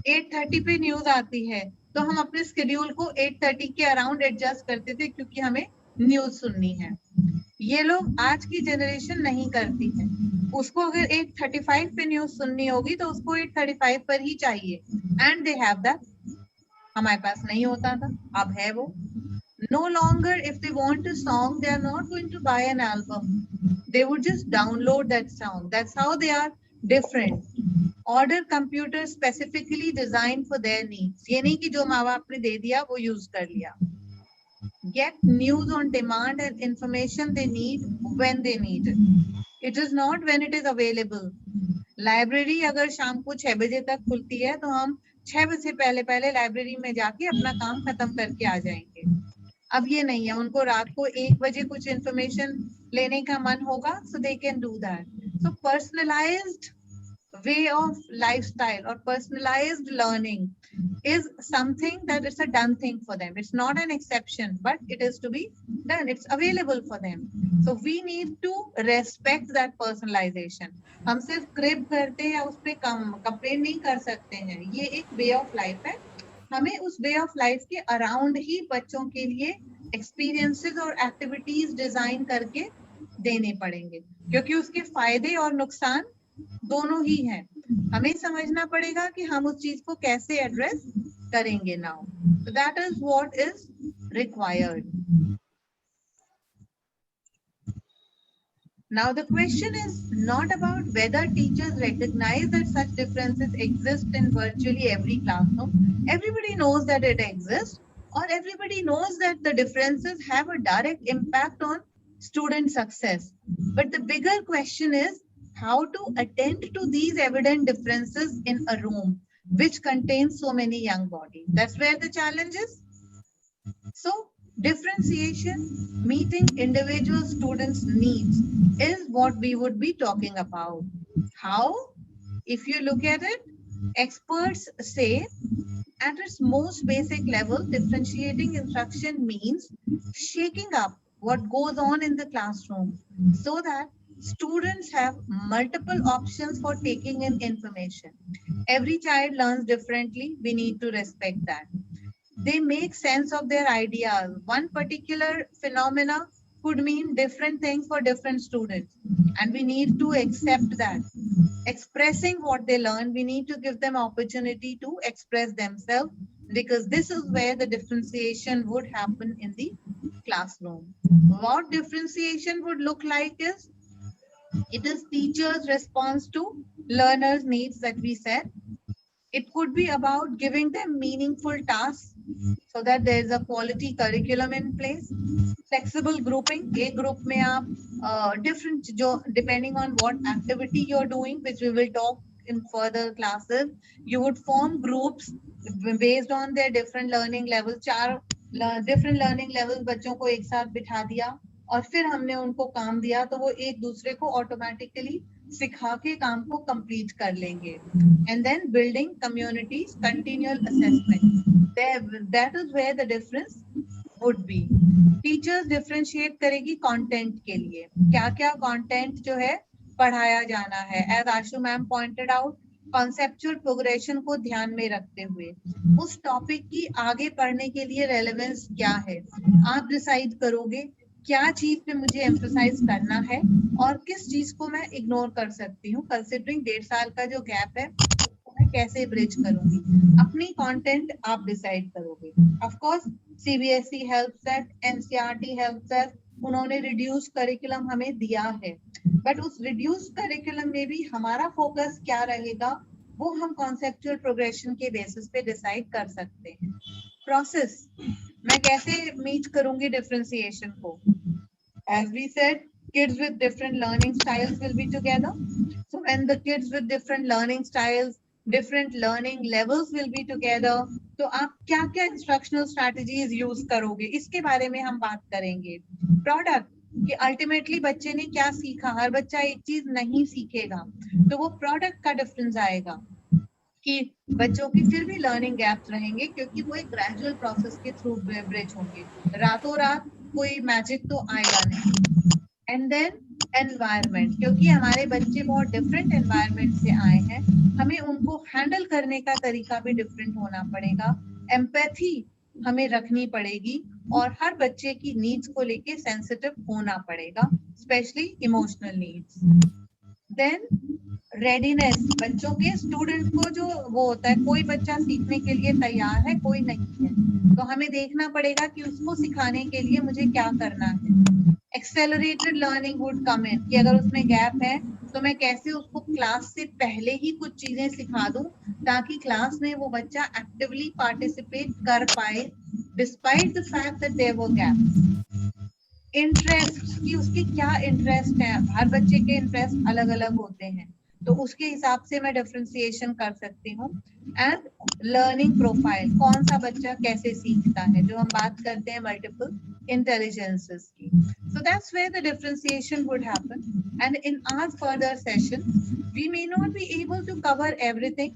8:30 पे न्यूज आती है, तो हम अपने शेड्यूल को 8:30 के अराउंड एडजस्ट करते थे क्योंकि हमें न्यूज सुननी है. ये लोग आज की जनरेशन नहीं करती है. उसको अगर 8:35 पे न्यूज सुननी होगी तो उसको 8:35 पर ही चाहिए. And they have that. हमारे पास नहीं होता था, अब है वो. No longer, if they want a song, they are not going to buy an album. They would just download that song. That's how they are different. Order computers specifically designed for their needs. ये नहीं कि जो माँ बाप ने दे दिया वो use कर लिया. Get news on demand and information they need when they need it. It is not when it is available. Library अगर शाम को 6 बजे तक खुलती है तो हम 6 बजे से पहले लाइब्रेरी में जाके अपना काम खत्म करके आ जाएंगे. अब ये नहीं है, उनको रात को 1 बजे कुछ इंफॉर्मेशन लेने का मन होगा, so they can do that. So personalized way of lifestyle or personalized learning is something that is a done thing for them. It's not an exception, but it is to be done. It's available for them. So we need to respect that personalization. हम सिर्फ crib करते हैं या उस पे complain नहीं कर सकते हैं. ये एक वे ऑफ लाइफ है. हमें उस वे ऑफ लाइफ के अराउंड ही बच्चों के लिए एक्सपीरियंसेस और एक्टिविटीज डिजाइन करके देने पड़ेंगे, क्योंकि उसके फायदे और नुकसान दोनों ही हैं. हमें समझना पड़ेगा कि हम उस चीज को कैसे एड्रेस करेंगे now. So that is what is required. Now the question is not about whether teachers recognize that such differences exist in virtually every classroom. Everybody knows that it exists, or everybody knows that the differences have a direct impact on student success. But the bigger question is how to attend to these evident differences in a room which contains so many young bodies. That's where the challenge is. So differentiation, meeting individual students' needs is what we would be talking about. How? If you look at it, experts say at its most basic level, differentiating instruction means shaking up what goes on in the classroom so that students have multiple options for taking in information. Every child learns differently. We need to respect that. They make sense of their ideas. One particular phenomena could mean different things for different students, and we need to accept that. Expressing what they learn, we need to give them opportunity to express themselves, because this is where the differentiation would happen in the classroom. What differentiation would look like is, it is teachers' response to learners' needs that we said. It could be about giving them meaningful tasks so that there is a quality curriculum in place. Flexible grouping, एक group में आप different जो depending on what activity you're doing, which we will talk in further classes, you would form groups based on their different learning levels. 4 different learning levels बच्चों को एक साथ बिठा दिया और फिर हमने उनको काम दिया तो वो एक दूसरे को ऑटोमेटिकली सिखा के काम को कंप्लीट कर लेंगे. And then building communities, continual assessment. That is where the difference would be. Teachers differentiate करेगी content के लिए. क्या-क्या content जो है पढ़ाया जाना है. As Ashoo ma'am pointed out, conceptual progression को ध्यान में रखते हुए उस टॉपिक की आगे पढ़ने के लिए रेलेवेंस क्या है, आप डिसाइड करोगे क्या चीज पे मुझे एम्फसाइज करना है और किस चीज को मैं इग्नोर कर सकती हूँ. कंसिडरिंग 1.5 साल का जो गैप है मैं कैसे ब्रिज करूंगी, अपनी कंटेंट आप डिसाइड करोगे. Of course CBSE helps that, NCERT helps that. उन्होंने रिड्यूस करिकुलम हमें दिया है, बट उस रिड्यूस करिकुलम में भी हमारा फोकस क्या रहेगा वो हम कॉन्सेप्चुअल प्रोग्रेशन के बेसिस पे डिसाइड कर सकते हैं. प्रोसेस, मैं कैसे मीट करूंगी डिफरेंशिएशन को. As we said, kids with different learning styles will be together. So when the kids with different learning styles, different learning levels will be together, तो आप क्या क्या इंस्ट्रक्शनल स्ट्रैटेजीज यूज करोगे इसके बारे में हम बात करेंगे. प्रोडक्ट कि अल्टीमेटली बच्चे ने क्या सीखा, हर बच्चा एक चीज नहीं सीखेगा तो वो प्रोडक्ट का डिफरेंस आएगा कि बच्चों की फिर भी लर्निंग गैप्स रहेंगे क्योंकि वो एक ग्रेजुअल प्रोसेस के थ्रू ब्रिज होंगे. रातों रात कोई मैजिक तो आएगा नहीं. एंड देन एनवायरनमेंट, क्योंकि हमारे बच्चे बहुत डिफरेंट एनवायरनमेंट से आए हैं, हमें उनको हैंडल करने का तरीका भी डिफरेंट होना पड़ेगा. एम्पैथी हमें रखनी पड़ेगी और हर बच्चे की नीड्स को लेके सेंसिटिव होना पड़ेगा, specially emotional needs. Then readiness, बच्चों के स्टूडेंट को जो वो होता है, कोई बच्चा सीखने के लिए तैयार है कोई नहीं है, तो हमें देखना पड़ेगा कि उसको सिखाने के लिए मुझे क्या करना है. एक्सेलरेटेड लर्निंग वुड कम इन, कि अगर उसमें गैप है तो मैं कैसे उसको क्लास से पहले ही कुछ चीजें सिखा दूं ताकि क्लास में वो बच्चा एक्टिवली पार्टिसिपेट कर पाए despite the fact that there were gaps. Interest, कि उसके क्या इंटरेस्ट है, हर बच्चे के इंटरेस्ट अलग अलग होते हैं तो उसके हिसाब से मैं डिफरेंशिएशन कर सकती हूँ. एंड लर्निंग प्रोफाइल, कौन सा बच्चा कैसे सीखता है, जो हम बात करते हैं मल्टीपल इंटेलिजेंसेस की. So that's where the differentiation would happen. And in our further sessions, we may not be able to cover everything,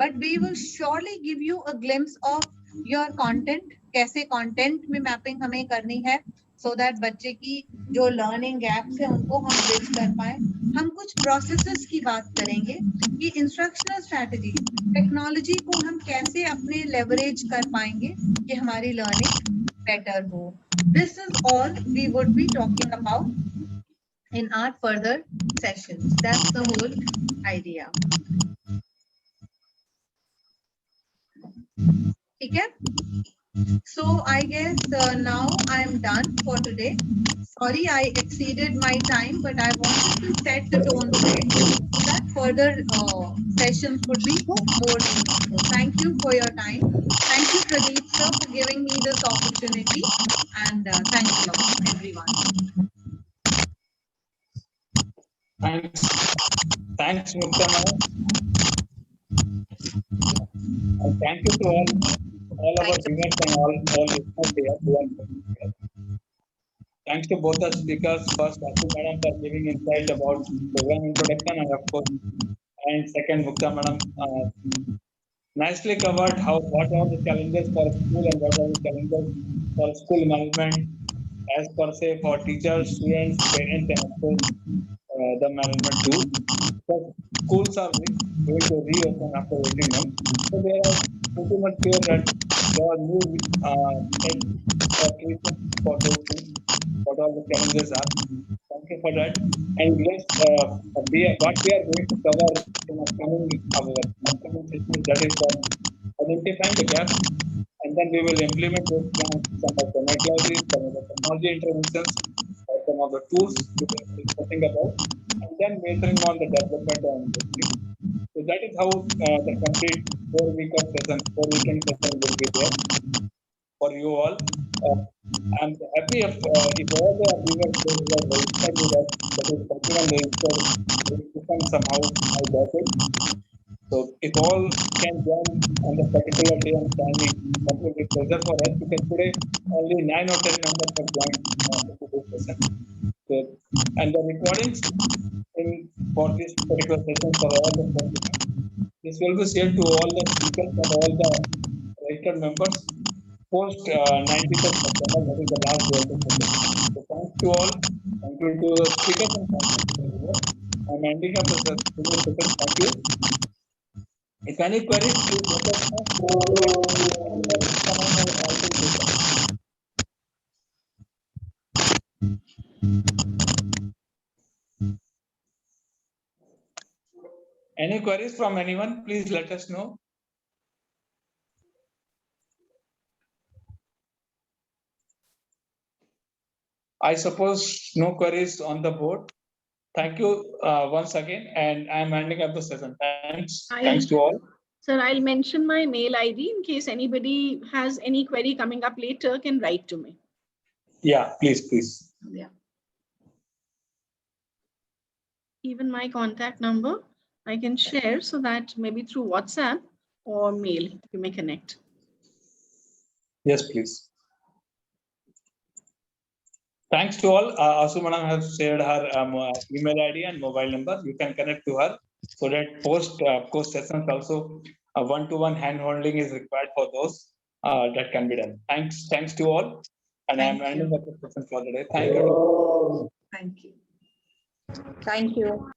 but we will surely give you a glimpse of your content, कैसे content में mapping हमें करनी है, so that बच्चे की जो learning gaps है उनको हम bridge कर पाए. हम कुछ processes की बात करेंगे कि instructional strategy, technology को हम कैसे अपने leverage कर पाएंगे कि हमारी learning better हो. This is all we would be talking about in our further sessions. That's the whole idea. Okay? So I guess now I am done for today. Sorry, I exceeded my time, but I wanted to set the tone today so that further sessions would be more meaningful. Thank you for your time. Thank you, Pradeep sir, for giving me this opportunity, and thank you everyone. Thanks, Mukta ma'am. And thank you to all our viewers and all listeners here who are here. Thanks to both the speakers. First, Ashoo madam for giving insight about program introduction, and of course, and second, Mukta madam nicely covered what are the challenges for school and what are the challenges for school management, as per se for teachers, students, parents, and of course the management too. Because schools are going to reopen after 18 months, so they are pretty much clear that there are new treatment for those things, what all the challenges are. Thank you for that. And yes, what we are going to cover in upcoming sessions, that is identifying the gaps and then we will implement those plans, some of the net libraries, some of the technology interventions, or some of the tools we will be discussing about, and then measuring on the development on this thing. So that is how the complete 4 week of session, 4 weekend session will be there for you all. I'm happy if all the viewers those who are registered with us, that is 31 registered, registration somehow I got it. So if all can join on the particular day and timing, that will be pleasure for us because today only 9 or 10 members have joined into this session. So, and the recordings for this particular session for all the participants, this will be shared to all the speakers and all the registered members post 19th of September, that is the last day of the session. So thanks to all, thank you to the speakers and thank you to the viewers. I'm ending up the session. Thank you. If any queries, please let us know. Any queries from anyone, please let us know. I suppose no queries on the board. Thank you once again, and I'm ending up the session. Thanks. Thanks to all. Sir, I'll mention my mail ID in case anybody has any query coming up later can write to me. Yeah, please. Yeah. Even my contact number I can share so that maybe through WhatsApp or mail you may connect. Yes, please. Thanks to all. Ashoo Madam has shared her email ID and mobile number. You can connect to her so that post sessions also one-to-one hand holding is required for those that can be done. Thanks to all. And I'm ending up the session for the day. Thank you. Thank you. Thank you.